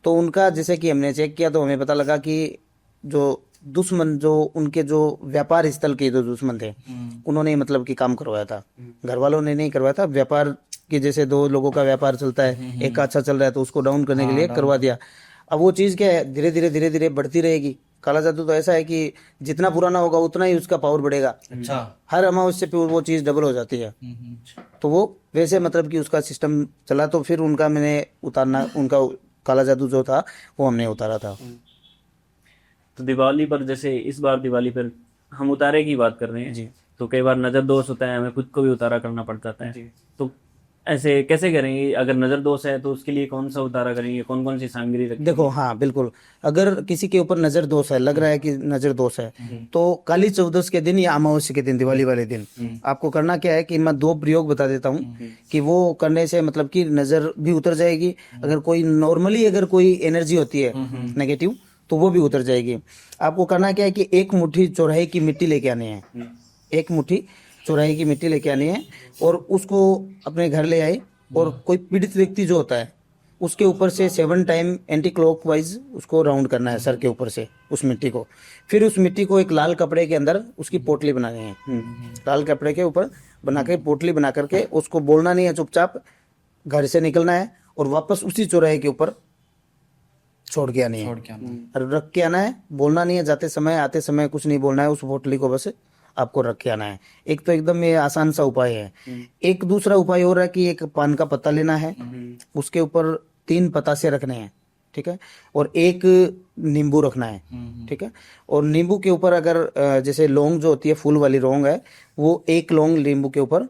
तो उनका जैसे कि हमने चेक किया तो हमें पता लगा कि जो दुश्मन, जो उनके जो व्यापार स्थल के जो दुश्मन थे, उन्होंने मतलब कि काम करवाया था, घर वालों ने नहीं करवाया था। व्यापार की, जैसे 2 लोगों का व्यापार चलता है, एक का अच्छा चल रहा है तो उसको डाउन करने के लिए करवा दिया। अब वो चीज क्या है, धीरे धीरे धीरे धीरे बढ़ती रहेगी। काला जादू तो ऐसा है कि जितना पुराना होगा उतना ही उसका पावर बढ़ेगा। अच्छा। हर अमावस्या पे वो चीज डबल हो जाती है। तो वो वैसे मतलब कि उसका सिस्टम चला, तो फिर उनका मैंने उतारना, उनका काला जादू जो था वो हमने उतारा था। तो दिवाली पर, जैसे इस बार दिवाली पर हम उतारे की बात कर रहे हैं जी। तो कई बार नजर दोष होता है, हमें खुद को भी उतारा करना पड़ जाता है। तो ऐसे कैसे करेंगे? अगर नजर दोष है तो उसके लिए कौन सा उतारा करेंगे, कौन कौन सी सामग्री रखेंगे? देखो, हाँ बिल्कुल, अगर किसी के ऊपर नजर दोष है, लग रहा है कि नजर दोष है, तो काली चौदस के दिन या अमावस्या के दिन, दिवाली वाले दिन आपको करना क्या है कि मैं 2 प्रयोग बता देता हूँ कि वो करने से मतलब कि नजर भी उतर जाएगी। अगर कोई नॉर्मली अगर कोई एनर्जी होती है नेगेटिव, तो वो भी उतर जाएगी। आपको करना क्या है कि 1 मुट्ठी चौराहे की मिट्टी लेके आनी है, 1 मुट्ठी चौराहे की मिट्टी लेके आनी है, और उसको अपने घर ले आए, और कोई पीड़ित व्यक्ति जो होता है उसके ऊपर से 7 टाइम एंटी क्लॉकवाइज उसको राउंड करना है, सर के ऊपर से उस मिट्टी को। फिर उस मिट्टी को एक लाल कपड़े के अंदर उसकी पोटली बनानी है, लाल कपड़े के ऊपर बना के पोटली बना करके उसको बोलना नहीं है, चुपचाप घर से निकलना है और वापस उसी चौराहे के ऊपर छोड़ के आनी है, छोड़ के आना। और रख के आना है, बोलना नहीं है, जाते समय आते समय कुछ नहीं बोलना है, उस पोटली को बस आपको रख के आना है। एक तो एकदम ये आसान सा उपाय है। एक दूसरा उपाय हो रहा है कि एक पान का पत्ता लेना है, उसके ऊपर 3 पतासे रखने हैं, ठीक है, और एक नींबू रखना है, ठीक है, और नींबू के ऊपर अगर जैसे लौंग जो होती है, फूल वाली लौंग है, वो एक लौंग नींबू के ऊपर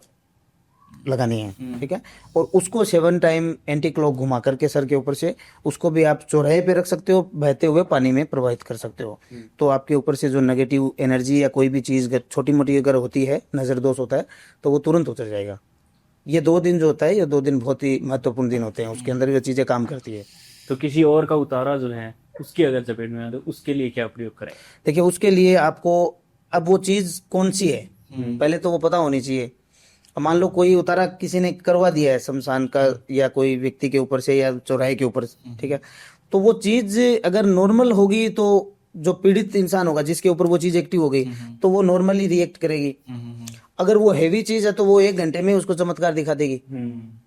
लगानी है, ठीक है, और उसको 7 टाइम एंटी क्लॉक घुमा करके सर के ऊपर से उसको भी आप चौराहे पे रख सकते हो, बहते हुए पानी में प्रवाहित कर सकते हो। तो आपके ऊपर से जो नेगेटिव एनर्जी या कोई भी चीज छोटी मोटी अगर होती है, नजर दोष होता है, तो वो तुरंत उतर जाएगा। ये 2 दिन जो होता है, ये 2 दिन बहुत ही महत्वपूर्ण दिन होते हैं, उसके अंदर ये चीजें काम करती है। तो किसी और का उतारा जो है उसकी अगर चपेट में आए तो उसके लिए क्या प्रयोग करें? देखिए, उसके लिए आपको अब वो चीज कौन सी है पहले तो वो पता होनी चाहिए। अब मान लो कोई उतारा किसी ने करवा दिया है शमशान का, या कोई व्यक्ति के ऊपर से या चौराहे के ऊपर से, ठीक है, तो वो चीज अगर नॉर्मल होगी तो जो पीड़ित इंसान होगा जिसके ऊपर वो चीज एक्टिव हो गई, तो वो नॉर्मली रिएक्ट करेगी। अगर वो हैवी चीज है तो वो 1 घंटे में उसको चमत्कार दिखा देगी,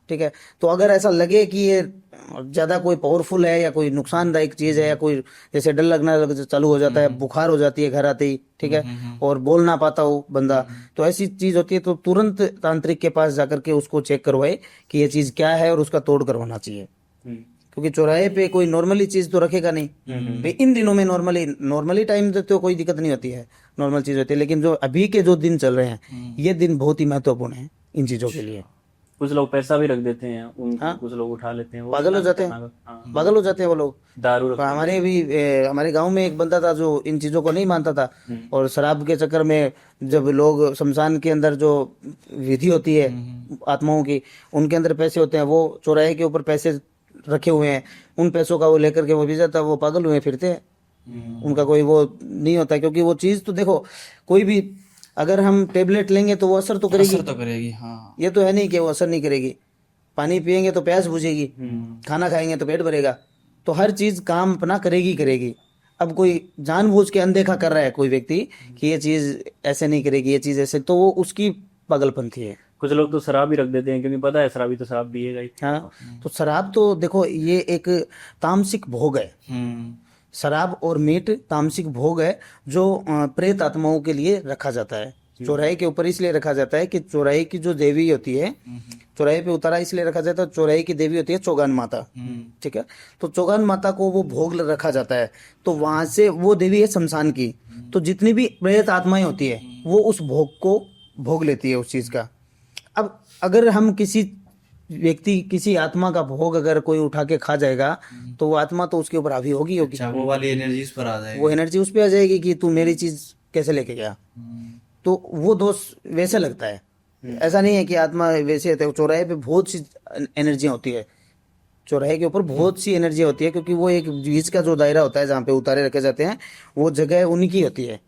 ठीक है। तो अगर ऐसा लगे कि ये ज्यादा कोई पावरफुल है या कोई नुकसानदायक चीज है, या कोई जैसे डर लगना चालू हो जाता है, बुखार हो जाती है घर आते ही, ठीक है, और बोल ना पाता हो बंदा, तो ऐसी चीज होती है तो तुरंत तांत्रिक के पास जाकर के उसको चेक करवाए कि ये चीज क्या है, और उसका तोड़ करवाना चाहिए। क्योंकि चौराहे पे कोई नॉर्मली चीज तो रखेगा नहीं। भाई इन दिनों में नॉर्मली टाइम तो कोई दिक्कत नहीं होती है, नॉर्मल चीज होती है, लेकिन जो अभी के जो दिन चल रहे हैं, ये दिन बहुत ही महत्वपूर्ण है इन चीजों के लिए। कुछ लोग पैसा भी रख देते हैं हाँ। कुछ लोग उठा लेते हैं, वो पागल हो जाते हैं, हाँ। पागल हो जाते हैं वो लोग। दारू रख हमारे भी हमारे गांव में एक बंदा था जो इन चीजों को नहीं मानता था, और शराब के चक्कर में जब लोग शमशान के अंदर जो विधि होती है आत्माओं की, उनके अंदर पैसे होते हैं, वो चौराहे के ऊपर पैसे रखे हुए हैं, उन पैसों का वो लेकर के वो भी जाता, वो पागल हुए फिरते हैं। उनका कोई वो नहीं होता, क्योंकि वो चीज तो देखो, कोई भी अगर हम टेबलेट लेंगे तो वो असर तो करेगी, असर तो करेगी, हाँ। ये तो है नहीं कि वो असर नहीं करेगी। पानी पियेंगे तो प्यास बुझेगी, खाना खाएंगे तो पेट भरेगा, तो हर चीज काम अपना करेगी करेगी। अब कोई जानबूझ के अनदेखा कर रहा है कोई व्यक्ति कि ये चीज ऐसे नहीं करेगी, ये चीज ऐसे, तो वो उसकी पागलपंथी है। कुछ लोग तो शराब भी रख देते हैं क्योंकि पता है शराबी तो शराब पिएगा ही। हाँ, तो शराब तो देखो ये एक तामसिक भोग है। शराब और मीट तामसिक भोग है जो प्रेत आत्माओं के लिए रखा जाता है। चौराहे के ऊपर इसलिए रखा जाता है कि चौराहे की जो देवी होती है, चौराहे पे उतारा इसलिए रखा जाता है, चौराहे की देवी होती है चौगान माता, ठीक है, तो चौगान माता को वो भोग रखा जाता है। तो वहां से वो देवी है शमशान की, तो जितनी भी प्रेत आत्माएं होती है वो उस भोग को भोग लेती है उस चीज का। अब अगर हम किसी आत्मा का भोग अगर कोई उठा के खा जाएगा, तो वो आत्मा तो उसके ऊपर हावी होगी होगी, अच्छा, वो वाली एनर्जी इस पर आ जाएगी, वो एनर्जी उस पर आ जाएगी कि तू मेरी चीज कैसे लेके गया। तो वो दोष वैसे लगता है, ऐसा नहीं है कि आत्मा वैसे होता है। चौराहे पे बहुत सी एनर्जियां होती है, चौराहे के ऊपर बहुत सी एनर्जी होती है, क्योंकि वो एक बीच का जो दायरा होता है जहाँ पे उतारे रखे जाते हैं, वो जगह उनकी होती है,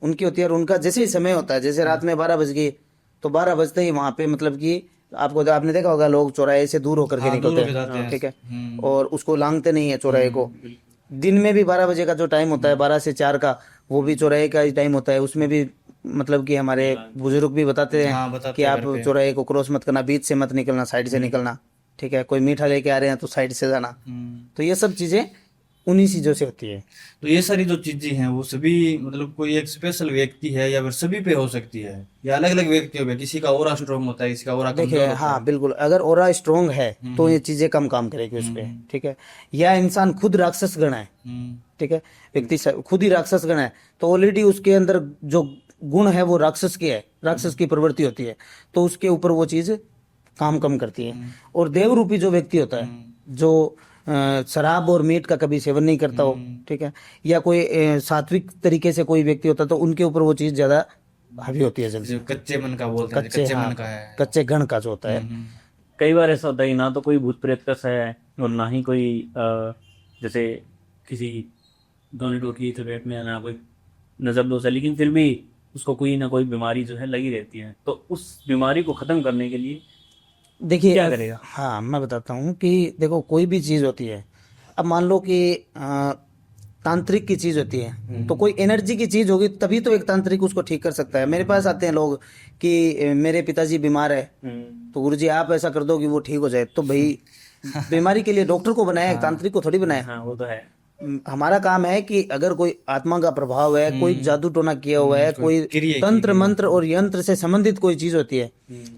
उनकी होती है। और उनका जैसे ही समय होता है, जैसे रात में 12 बज गई, तो 12 बजते ही वहां पे मतलब कि आपने देखा होगा लोग चौराहे से दूर होकर के हाँ, निकलते दूर हो जाते हैं, हैं। ठीक है, और उसको लांघते नहीं है चौराहे को। दिन में भी 12 बजे का जो टाइम होता है, 12 से 4 का, वो भी चौराहे का ही टाइम होता है। उसमें भी मतलब कि हमारे बुजुर्ग भी बताते हाँ, हैं बताते कि हैं आप घर पे। चौराहे को क्रॉस मत करना, बीच से मत निकलना, साइड से निकलना, ठीक है। कोई मीठा लेके आ रहे हैं तो साइड से जाना। तो ये सब चीजें उन्हीं चीजों से होती है। तो ये सारी जो चीजें हैं वो सभी मतलब कोई एक स्पेशल व्यक्ति है या फिर सभी पे हो सकती है, या अलग अलग व्यक्तियों पे? किसी का ऑरा स्ट्रांग होता है, किसी का ऑरा कमजोर देखिए, होता हाँ बिल्कुल, अगर ऑरा स्ट्रोंग है तो ये चीजें कम काम करेगी उस पे, ठीक है। या इंसान खुद राक्षस गण है, ठीक है, व्यक्ति खुद ही राक्षस गण है, तो ऑलरेडी उसके अंदर जो गुण है वो राक्षस के है, राक्षस की प्रवृत्ति होती है, तो उसके ऊपर वो चीज काम कम करती है। और देव रूपी जो व्यक्ति होता है, जो शराब और मीट का कभी सेवन नहीं करता हो, ठीक है, या कोई सात्विक तरीके से कोई व्यक्ति होता है, तो उनके ऊपर वो चीज ज्यादा हावी होती है जल्दी। जो कच्चे मन का बोलते हैं, कच्चे, कच्चे हाँ, मन का है। कच्चे गण का जो होता है। कई बार ऐसा होता है कि ना तो कोई भूत प्रेत का सह है और ना ही कोई जैसे किसी दोनों टूट की चपेट में, ना कोई नजर दोष है, लेकिन फिर भी उसको कोई ना कोई बीमारी जो है लगी रहती है। तो उस बीमारी को खत्म करने के लिए देखिए क्या करेगा? हाँ, मैं बताता हूँ कि देखो कोई भी चीज होती है, अब मान लो कि तांत्रिक की चीज होती है, तो कोई एनर्जी की चीज होगी तभी तो एक तांत्रिक उसको ठीक कर सकता है। मेरे पास आते हैं लोग कि मेरे पिताजी बीमार है, तो गुरुजी आप ऐसा कर दो कि वो ठीक हो जाए। तो भाई बीमारी के लिए डॉक्टर को बनाया है, तांत्रिक को थोड़ी बनाया। हाँ वो तो है। हमारा काम है कि अगर कोई आत्मा का प्रभाव है, कोई जादू टोना किया हुआ है, कोई क्रिया तंत्र मंत्र और यंत्र से संबंधित कोई चीज होती है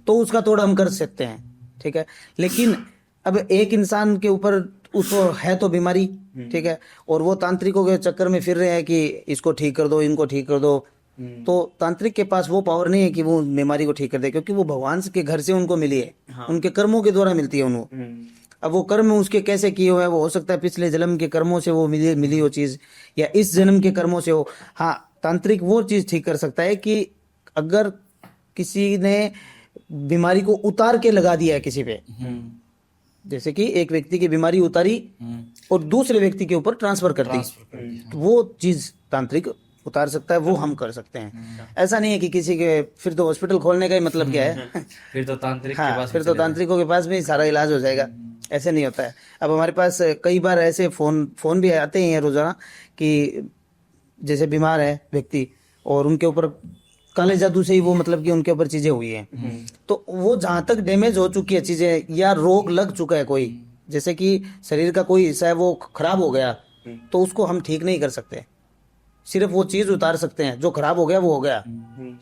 तो उसका तोड़ हम कर सकते हैं, ठीक है। लेकिन अब एक इंसान के ऊपर उसको है तो बीमारी, ठीक है, और वो तांत्रिकों के चक्कर में फिर रहे हैं कि इसको ठीक कर दो, इनको ठीक कर दो, तो तांत्रिक के पास वो पावर नहीं है कि वो बीमारी को ठीक कर दे, क्योंकि वो भगवान के घर से उनको मिली है, उनके कर्मों के द्वारा मिलती है उनको। अब वो कर्म उसके कैसे किए हुए हैं, वो हो सकता है पिछले जन्म के कर्मों से वो मिली हो चीज, या इस जन्म के कर्मों से हो। हाँ, तांत्रिक वो चीज ठीक कर सकता है कि अगर किसी ने बीमारी को उतार के लगा दिया है किसी पे, जैसे कि एक व्यक्ति की बीमारी उतारी और दूसरे व्यक्ति के ऊपर ट्रांसफर कर दी, तो वो चीज तांत्रिक उतार सकता है, वो हम कर सकते हैं। ऐसा नहीं है कि किसी के, फिर तो हॉस्पिटल खोलने का ही मतलब क्या है। फिर तो तांत्रिक के हाँ, पास फिर तो तांत्रिकों के पास भी सारा इलाज हो जाएगा, ऐसे नहीं होता है। अब हमारे पास कई बार ऐसे फोन भी आते हैं रोजाना कि जैसे बीमार है व्यक्ति और उनके ऊपर काले जादू से ही वो मतलब कि उनके ऊपर चीजें हुई हैं, तो वो जहां तक डैमेज हो चुकी है चीजें या रोग लग चुका है कोई, जैसे कि शरीर का कोई हिस्सा है वो खराब हो गया, तो उसको हम ठीक नहीं कर सकते, सिर्फ वो चीज उतार सकते हैं। जो खराब हो गया वो हो गया,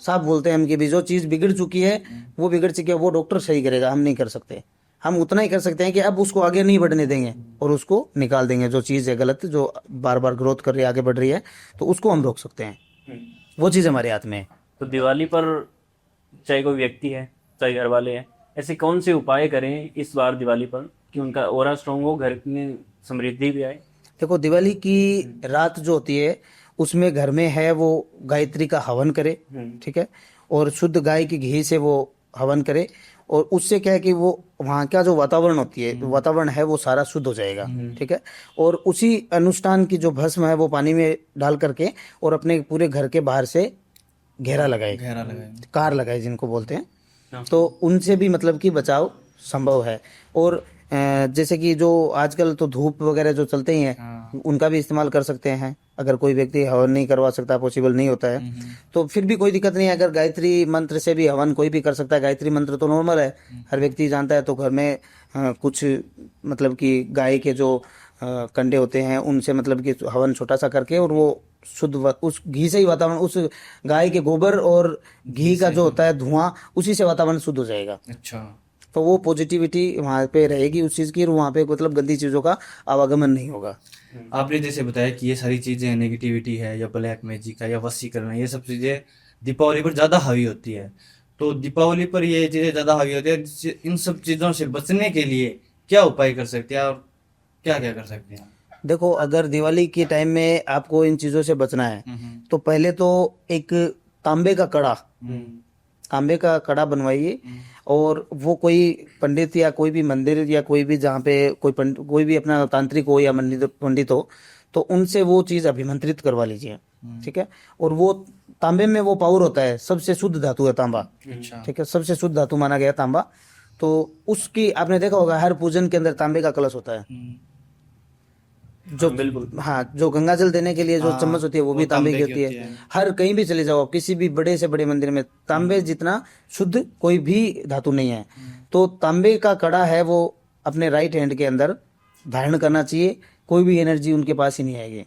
साफ बोलते हैं हम कि भी जो चीज बिगड़ चुकी है वो बिगड़ चुकी है, वो डॉक्टर सही करेगा, हम नहीं कर सकते। हम उतना ही कर सकते हैं कि अब उसको आगे नहीं बढ़ने देंगे और उसको निकाल देंगे, जो चीज है गलत, जो बार बार ग्रोथ कर रही है, आगे बढ़ रही है, तो उसको हम रोक सकते हैं। वो चीज हमारे हाथ में है। तो दिवाली पर चाहे कोई व्यक्ति है चाहे घर वाले हैं, ऐसे कौन से उपाय करें इस बार दिवाली पर कि उनका ऑरा स्ट्रांग हो, घर में समृद्धि भी आए? देखो, दिवाली की रात जो होती है उसमें घर में है वो गायत्री का हवन करे, ठीक है, और शुद्ध गाय की घी से वो हवन करे, और उससे क्या है कि वो वहाँ का जो वातावरण होती है, वातावरण है वो सारा शुद्ध हो जाएगा, ठीक है। और उसी अनुष्ठान की जो भस्म है वो पानी में डाल करके और अपने पूरे घर के बाहर से घेरा लगाए, कार लगाए जिनको बोलते हैं, तो उनसे भी मतलब कि बचाव संभव है। और जैसे कि जो आजकल तो धूप वगैरह जो चलते ही हैं, उनका भी इस्तेमाल कर सकते हैं। अगर कोई व्यक्ति हवन नहीं करवा सकता, पॉसिबल नहीं होता है, तो फिर भी कोई दिक्कत नहीं है। अगर गायत्री मंत्र से भी हवन कोई भी कर सकता है। गायत्री मंत्र तो नॉर्मल है, हर व्यक्ति जानता है। तो घर में कुछ मतलब कि गाय के जो कंडे होते हैं उनसे मतलब कि हवन छोटा सा करके, और वो शुद्ध उस घी से ही वातावरण, उस गाय के गोबर और घी का जो होता है धुआं, उसी से वातावरण शुद्ध हो जाएगा। अच्छा, तो वो पॉजिटिविटी वहाँ पे रहेगी उस चीज़ की, और वहाँ पे मतलब गंदी चीज़ों का आवागमन नहीं होगा। आपने जैसे बताया कि ये सारी चीजें नेगेटिविटी है या ब्लैक मैजिक है या वशीकरण है, ये सब चीजें दीपावली पर ज्यादा हावी होती है। तो दीपावली पर ये चीजें ज्यादा हावी होती है, इन सब चीजों से बचने के लिए क्या उपाय कर सकते हैं और क्या क्या कर सकते हैं? देखो, अगर दिवाली के टाइम में आपको इन चीज़ों से बचना है तो पहले तो एक तांबे का कड़ा, तांबे का कड़ा बनवाइए, और वो कोई पंडित या कोई भी मंदिर या कोई भी जहाँ पे कोई भी अपना तांत्रिक हो या पंडित हो, तो उनसे वो चीज़ अभिमंत्रित करवा लीजिए, ठीक है। और वो तांबे में वो पावर होता है, सबसे शुद्ध धातु है तांबा, ठीक है, सबसे शुद्ध धातु माना गया तांबा। तो उसकी आपने देखा होगा हर पूजन के अंदर तांबे का कलश होता है, जो बिल्कुल, हाँ, जो गंगा जल देने के लिए जो चम्मच होती है वो भी तांबे की होती है। हर कहीं भी चले जाओ, किसी भी बड़े से बड़े मंदिर में तांबे जितना शुद्ध कोई भी धातु नहीं है। तो तांबे का कड़ा है वो अपने राइट हैंड के अंदर धारण करना चाहिए, कोई भी एनर्जी उनके पास ही नहीं आएगी।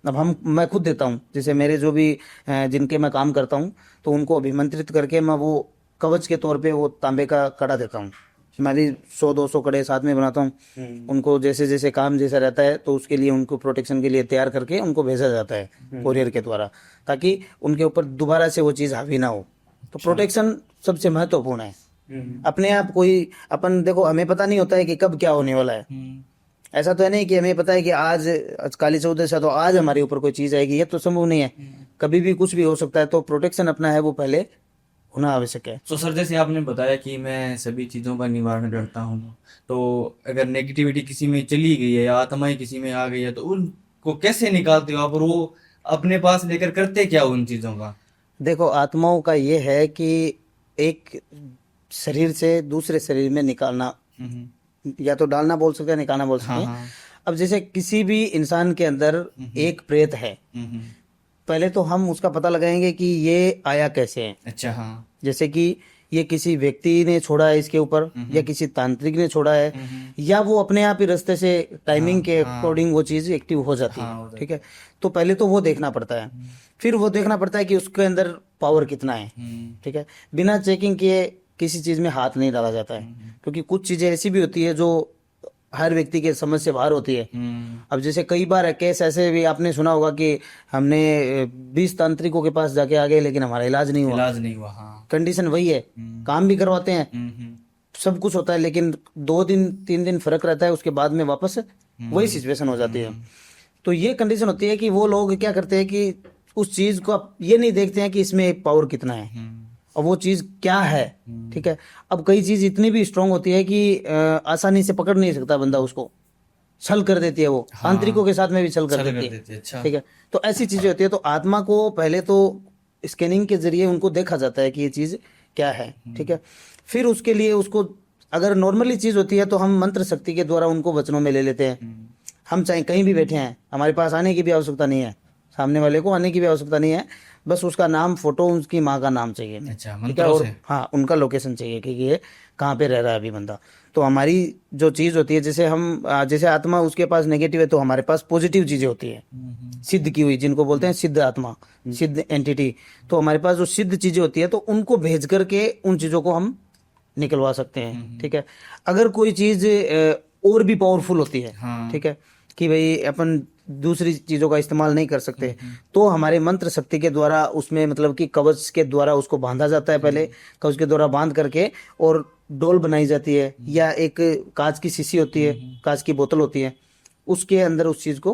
अब मैं खुद देता हूँ, जैसे मेरे जो भी जिनके मैं काम करता हूँ, तो उनको अभिमंत्रित करके मैं वो कवच के तौर पे वो तांबे का कड़ा देता हूँ। मैं भी 100-200 कड़े साथ में बनाता हूँ। उनको जैसे जैसे काम जैसा रहता है तो उसके लिए उनको प्रोटेक्शन के लिए तैयार करके उनको भेजा जाता है कोरियर के द्वारा, ताकि उनके ऊपर दोबारा से वो चीज़ हावी ना हो। तो प्रोटेक्शन सबसे महत्वपूर्ण है। अपने आप कोई अपन देखो, हमें पता नहीं होता है कि कब क्या होने वाला है। ऐसा तो है नहीं कि हमें पता है कि आज काली चौदस है तो आज हमारे ऊपर कोई चीज़ आएगी, ये तो संभव नहीं है। कभी भी कुछ भी हो सकता है। तो प्रोटेक्शन अपना है वो पहले होना आवश्यक है। तो सर, जैसे आपने बताया कि मैं सभी चीज़ों का निवारण करता हूँ, तो अगर नेगेटिविटी किसी में चली गई है या आत्माएं किसी में आ गई है तो उनको कैसे निकालते हो आप, और वो अपने पास लेकर करते क्या उन चीज़ों का? देखो, आत्माओं का ये है कि एक शरीर से दूसरे शरीर में निकालना, या तो डालना बोल सकते हैं, निकालना बोल सकते हैं। अब जैसे किसी भी इंसान के अंदर एक प्रेत है, पहले तो हम उसका पता लगाएंगे कि ये आया कैसे है। अच्छा, हाँ। जैसे कि ये किसी व्यक्ति ने छोड़ा है इसके ऊपर, या किसी तांत्रिक ने छोड़ा है, या वो अपने आप ही रास्ते से टाइमिंग के अकॉर्डिंग वो चीज एक्टिव हो जाती है। ठीक है, तो पहले तो वो देखना पड़ता है, फिर वो देखना पड़ता है कि उसके अंदर पावर कितना है। ठीक है, बिना चेकिंग किए किसी चीज में हाथ नहीं डाला जाता है, क्योंकि कुछ चीजें ऐसी भी होती है जो हर व्यक्ति के समझ से बाहर होती है। अब जैसे कई बार केस ऐसे भी आपने सुना होगा कि हमने 20 तांत्रिकों के पास जाके आ गए लेकिन हमारा इलाज नहीं हुआ। इलाज नहीं हुआ, हाँ। कंडीशन वही है, काम भी करवाते हैं, सब कुछ होता है, लेकिन 2 दिन 3 दिन फर्क रहता है, उसके बाद में वापस वही सिचुएशन हो जाती है। तो ये कंडीशन होती है कि वो लोग क्या करते हैं कि उस चीज को आप ये नहीं देखते हैं कि इसमें पावर कितना है और वो चीज क्या है। ठीक है, अब कई चीज इतनी भी स्ट्रांग होती है कि आसानी से पकड़ नहीं सकता बंदा, उसको छल कर देती है वो। तांत्रिकों के साथ में भी छल कर देती है। अच्छा। ठीक है, तो ऐसी चीजें होती है। तो आत्मा को पहले तो स्कैनिंग के जरिए उनको देखा जाता है कि ये चीज क्या है। ठीक है, फिर उसके लिए उसको, अगर नॉर्मली चीज होती है तो हम मंत्र शक्ति के द्वारा उनको वचनों में ले लेते हैं। हम चाहे कहीं भी बैठे हैं, हमारे पास आने की भी आवश्यकता नहीं है, सामने वाले को आने की भी आवश्यकता नहीं है, बस उसका नाम, फोटो, उसकी माँ का नाम चाहिए। अच्छा, ठीक है, मंत्रों और से। हाँ, उनका लोकेशन चाहिए कि ये कहाँ पे रह रहा है अभी बंदा। तो हमारी जो चीज होती है, जैसे हम जैसे आत्मा उसके पास नेगेटिव है तो हमारे पास पॉजिटिव चीजें होती है, सिद्ध की हुई, जिनको बोलते हैं सिद्ध आत्मा, सिद्ध एंटिटी। तो हमारे पास जो सिद्ध चीजें होती है तो उनको भेज करके उन चीजों को हम निकलवा सकते हैं। ठीक है, अगर कोई चीज और भी पावरफुल होती है, हाँ। ठीक है, कि भाई अपन दूसरी चीजों का इस्तेमाल नहीं कर सकते, तो हमारे मंत्र शक्ति के द्वारा उसमें मतलब कि कवच के द्वारा उसको बांधा जाता है। पहले कवच के द्वारा बांध करके और डोल बनाई जाती है, या एक कांच की शीशी होती है, कांच की बोतल होती है, उसके अंदर उस चीज को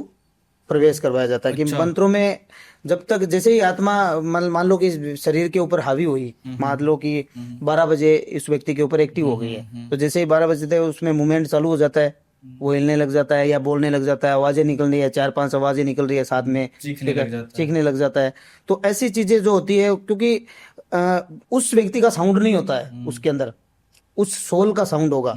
प्रवेश करवाया जाता है। कि मंत्रों में जब तक, जैसे ही आत्मा मान लो कि इस शरीर के ऊपर हावी हुई, मान लो कि 12 बजे इस व्यक्ति के ऊपर एक्टिव हो गई है, तो जैसे ही 12 बजे तक उसमें मूवमेंट चालू हो जाता है, वो हिलने लग जाता है या बोलने लग जाता है, आवाजें निकल रही है, 4-5 आवाजें निकल रही है साथ में, चीखने लग जाता है। चीखने लग जाता है। तो ऐसी चीजें जो होती है, क्योंकि उस व्यक्ति का साउंड नहीं होता है उसके अंदर, उस सोल का साउंड होगा।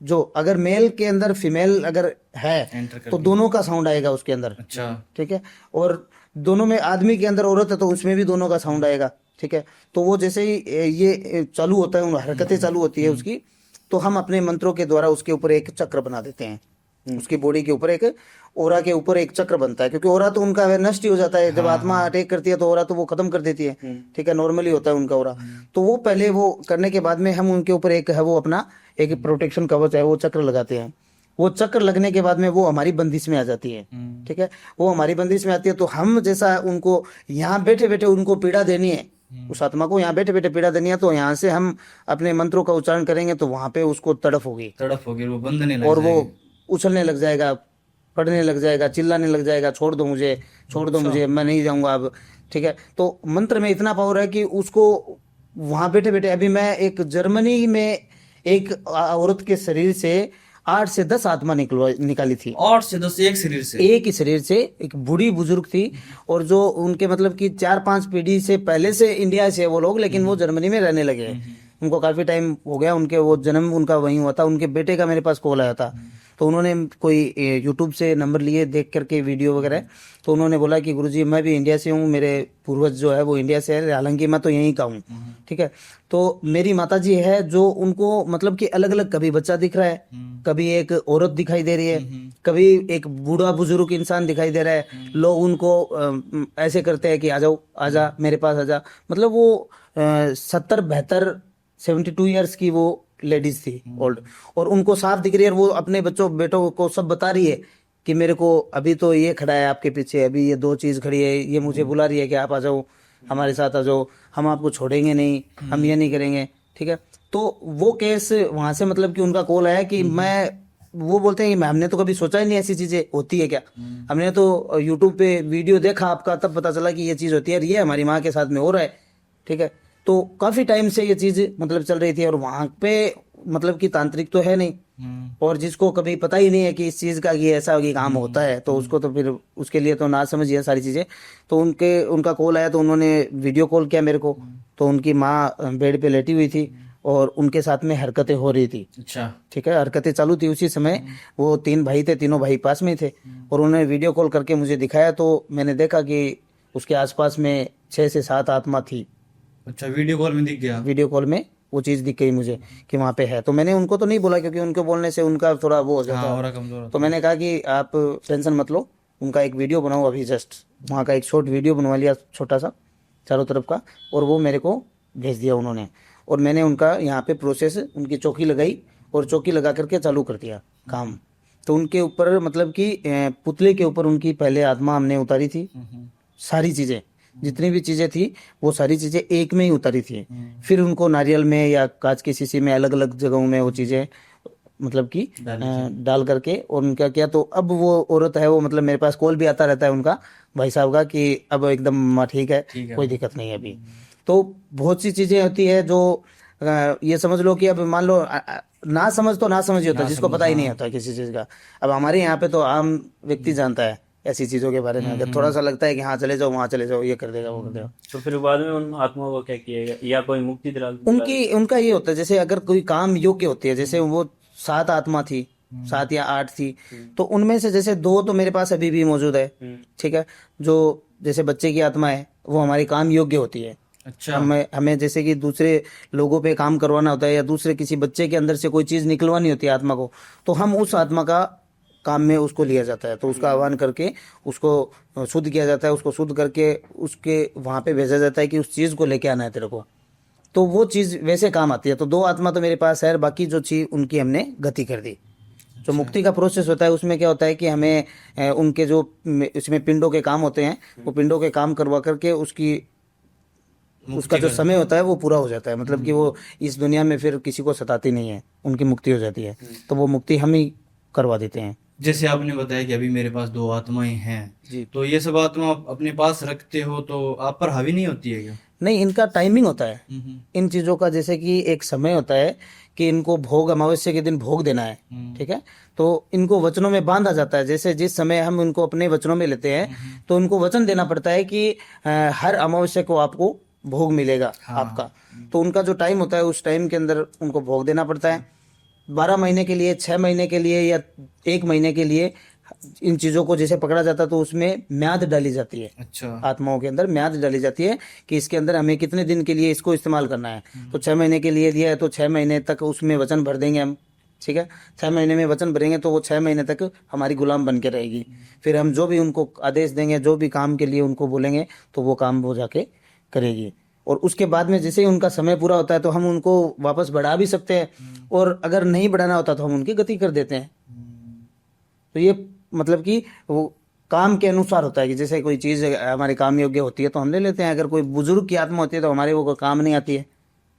जो अगर मेल के अंदर फीमेल अगर है एंटर तो दोनों का साउंड आएगा उसके अंदर। अच्छा। ठीक है, और दोनों में, आदमी के अंदर औरत है तो उसमें भी दोनों का साउंड आएगा। ठीक है, तो वो जैसे ही ये चालू होता है, हरकतें चालू होती है उसकी, तो हम अपने मंत्रों के द्वारा उसके ऊपर एक चक्र बना देते हैं। उसकी बॉडी के ऊपर एक, ओरा के ऊपर एक चक्र बनता है, क्योंकि ओरा तो उनका नष्ट ही हो जाता है जब आत्मा अटैक करती है, तो ओरा तो वो खत्म कर देती है। ठीक है, नॉर्मली होता है उनका ओरा। तो वो पहले वो करने के बाद में हम उनके ऊपर एक है वो अपना एक प्रोटेक्शन कवच है, वो चक्र लगाते हैं। वो चक्र लगने के बाद में वो हमारी बंदिश में आ जाती है। ठीक है, वो हमारी बंदिश में आती है, तो हम जैसा उनको यहाँ बैठे बैठे उनको पीड़ा देनी है, उस आत्मा को यहाँ बैठे बैठे पीड़ा देनी है, तो यहाँ से हम अपने मंत्रों का उच्चारण करेंगे तो वहां पे उसको तड़फ होगी, तड़प होगी, वो बंधने लग और वो जाएगी। उछलने लग जाएगा, पड़ने लग जाएगा, चिल्लाने लग जाएगा, छोड़ दो मुझे, छोड़ दो मुझे, मैं नहीं जाऊंगा अब। ठीक है, तो मंत्र में इतना पावर है कि उसको वहां बैठे बैठे, अभी मैं एक जर्मनी में एक औरत के शरीर से 8 से 10 आत्मा निकाली थी। 8 से 10 एक शरीर से? एक ही शरीर से। एक बूढ़ी बुजुर्ग थी, और जो उनके मतलब कि 4-5 पीढ़ी से पहले से इंडिया से वो लोग, लेकिन वो जर्मनी में रहने लगे हैं। उनको काफी टाइम हो गया, उनके वो जन्म उनका वहीं हुआ था। उनके बेटे का मेरे पास कॉल आया था, तो उन्होंने कोई यूट्यूब से नंबर लिए देख करके वीडियो वगैरह, तो उन्होंने बोला कि गुरुजी मैं भी इंडिया से हूँ, मेरे पूर्वज जो है वो इंडिया से है, हालांकि मैं तो यहीं का हूँ। ठीक है, तो मेरी माता जी है जो उनको मतलब कि अलग अलग, कभी बच्चा दिख रहा है, कभी एक औरत दिखाई दे रही है, कभी एक बूढ़ा बुजुर्ग इंसान दिखाई दे रहा है। लोग उनको ऐसे करते हैं कि आ जाओ, आजा मेरे पास आजा। मतलब वो 70-72 ईयर्स की वो लेडीज थी, ओल्ड, और उनको साफ दिख रही है, और वो अपने बेटों को सब बता रही है कि मेरे को अभी तो ये खड़ा है आपके पीछे, अभी ये 2 चीज खड़ी है, ये मुझे बुला रही है कि आप आ जाओ, हमारे साथ आ जाओ, हम आपको छोड़ेंगे नहीं, हम ये नहीं करेंगे। ठीक है, तो वो केस वहां से मतलब कि उनका कॉल आया कि वो बोलते हैं कि हमने तो कभी सोचा ही नहीं ऐसी चीजें होती है क्या। हमने तो यूट्यूब पे वीडियो देखा आपका, तब पता चला कि ये चीज होती है, और ये हमारी माँ के साथ में हो रहा है। ठीक है, तो काफी टाइम से ये चीज मतलब चल रही थी, और वहां पे मतलब कि तांत्रिक तो है नहीं, और जिसको कभी पता ही नहीं है कि इस चीज का ये ऐसा ये काम होता है, तो उसको तो फिर उसके लिए तो ना समझिए सारी चीजें। तो उनका कॉल आया, तो उन्होंने वीडियो कॉल किया मेरे को, तो उनकी माँ बेड पे लेटी हुई थी और उनके साथ में हरकतें हो रही थी। अच्छा। ठीक है, हरकतें चालू थी उसी समय। वो 3 भाई थे, तीनों भाई पास में ही थे, और उन्होंने वीडियो कॉल करके मुझे दिखाया, तो मैंने देखा कि उसके आसपास में 6 से 7 आत्मा थी। अच्छा, वीडियो कॉल में दिख गया? वीडियो कॉल में वो चीज़ दिख गई मुझे कि वहाँ पे है। तो मैंने उनको तो नहीं बोला, क्योंकि उनको बोलने से उनका थोड़ा वो हो जाता हाँ है। और कमजोर तो मैंने कहा कि आप टेंशन मत लो, उनका एक वीडियो बनाओ अभी, जस्ट वहाँ का एक शॉर्ट वीडियो बनवा लिया छोटा सा चारों तरफ का, और वो मेरे को भेज दिया उन्होंने। और मैंने उनका यहाँ पे प्रोसेस, उनकी चौकी लगाई और चौकी लगा करके चालू कर दिया काम। तो उनके ऊपर मतलब कि पुतले के ऊपर उनकी पहले आत्मा हमने उतारी थी, सारी चीज़ें जितनी भी चीज़ें थी वो सारी चीज़ें एक में ही उतारी थी। फिर उनको नारियल में या कांच की शीशी में अलग अलग जगहों में वो चीज़ें मतलब कि डाल करके और उनका किया। तो अब वो औरत है वो, मतलब मेरे पास कॉल भी आता रहता है उनका, भाई साहब का, कि अब एकदम ठीक है, कोई दिक्कत नहीं है अभी। तो बहुत सी चीज़ें होती है जो ये समझ लो कि अब मान लो ना समझ तो ना समझ ही होता है, जिसको पता ही नहीं होता किसी चीज़ का। अब हमारे यहाँ पे तो आम व्यक्ति जानता है ऐसी चीज़ों के बारे में। अगर थोड़ा सा लगता है कि हाँ चले जाओ, वहाँ चले जाओ, ये कर देगा, वो कर देगा। तो फिर बाद में उन आत्माओं को क्या किएगा, या कोई मुक्ति दिला उनका ये होता है, जैसे अगर कोई काम योग्य होती है, जैसे वो 7 आत्मा थी, 7 या 8 थी, तो उनमें से जैसे 2 तो मेरे पास अभी भी मौजूद है, ठीक है। जो जैसे बच्चे की आत्मा है वो हमारी काम योग्य होती है। अच्छा हमें जैसे कि दूसरे लोगों पे काम करवाना होता है या दूसरे किसी बच्चे के अंदर से कोई चीज़ निकलवानी होती है आत्मा को, तो हम उस आत्मा का काम में उसको लिया जाता है। तो उसका आह्वान करके उसको शुद्ध किया जाता है, उसको शुद्ध करके उसके वहाँ पे भेजा जाता है कि उस चीज़ को लेके आना है तेरे को। तो वो चीज़ वैसे काम आती है। तो 2 आत्मा तो मेरे पास है, बाकी जो चीज़ उनकी हमने गति कर दी। जो मुक्ति का प्रोसेस होता है उसमें क्या होता है कि हमें उनके जो इसमें पिंडों के काम होते हैं, वो पिंडों के काम करवा करके उसका जो समय होता है वो पूरा हो जाता है। मतलब कि वो इस दुनिया में फिर किसी को सताती नहीं है, उनकी मुक्ति हो जाती है। तो वो मुक्ति हम ही करवा देते हैं। जैसे आपने बताया कि अभी मेरे पास 2 आत्माएं हैं, जी। तो ये सब आत्मा आप अपने पास रखते हो तो आप पर हावी नहीं होती है क्या? नहीं, इनका टाइमिंग होता है इन चीज़ों का। जैसे कि एक समय होता है कि इनको भोग अमावस्या के दिन भोग देना है, ठीक है। तो इनको वचनों में बांधा जाता है। जैसे जिस समय हम इनको अपने वचनों में लेते हैं तो इनको वचन देना पड़ता है कि हर अमावस्या को आपको भोग मिलेगा आपका। तो उनका जो टाइम होता है उस टाइम के अंदर उनको भोग देना पड़ता है। 12 महीने के लिए, 6 महीने के लिए या 1 महीने के लिए इन चीज़ों को जैसे पकड़ा जाता है तो उसमें म्याद डाली जाती है। अच्छा आत्माओं के अंदर म्याद डाली जाती है कि इसके अंदर हमें कितने दिन के लिए इसको इस्तेमाल करना है। तो 6 महीने के लिए लिया है तो 6 महीने तक उसमें वचन भर देंगे हम, ठीक है। 6 महीने में वचन भरेंगे तो वो 6 महीने तक हमारी गुलाम बन के रहेगी। फिर हम जो भी उनको आदेश देंगे, जो भी काम के लिए उनको बोलेंगे, तो वो काम वो जाके करेगी। और उसके बाद में जैसे ही उनका समय पूरा होता है तो हम उनको वापस बढ़ा भी सकते हैं, और अगर नहीं बढ़ाना होता तो हम उनकी गति कर देते हैं। तो ये मतलब कि वो काम के अनुसार होता है कि जैसे कोई चीज़ हमारे काम योग्य होती है तो हम ले लेते हैं। अगर कोई बुजुर्ग की आत्मा होती है तो हमारे वो काम नहीं आती है,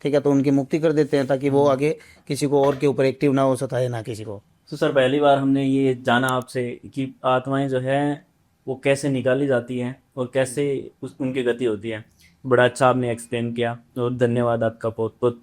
ठीक है, तो उनकी मुक्ति कर देते हैं ताकि वो आगे किसी को और के ऊपर एक्टिव ना हो, सताए ना किसी को। तो सर पहली बार हमने ये जाना आपसे कि आत्माएं जो है वो कैसे निकाली जाती हैं और कैसे उनकी गति होती है। बड़ा अच्छा आपने एक्सप्लेन किया और धन्यवाद आपका बहुत बहुत।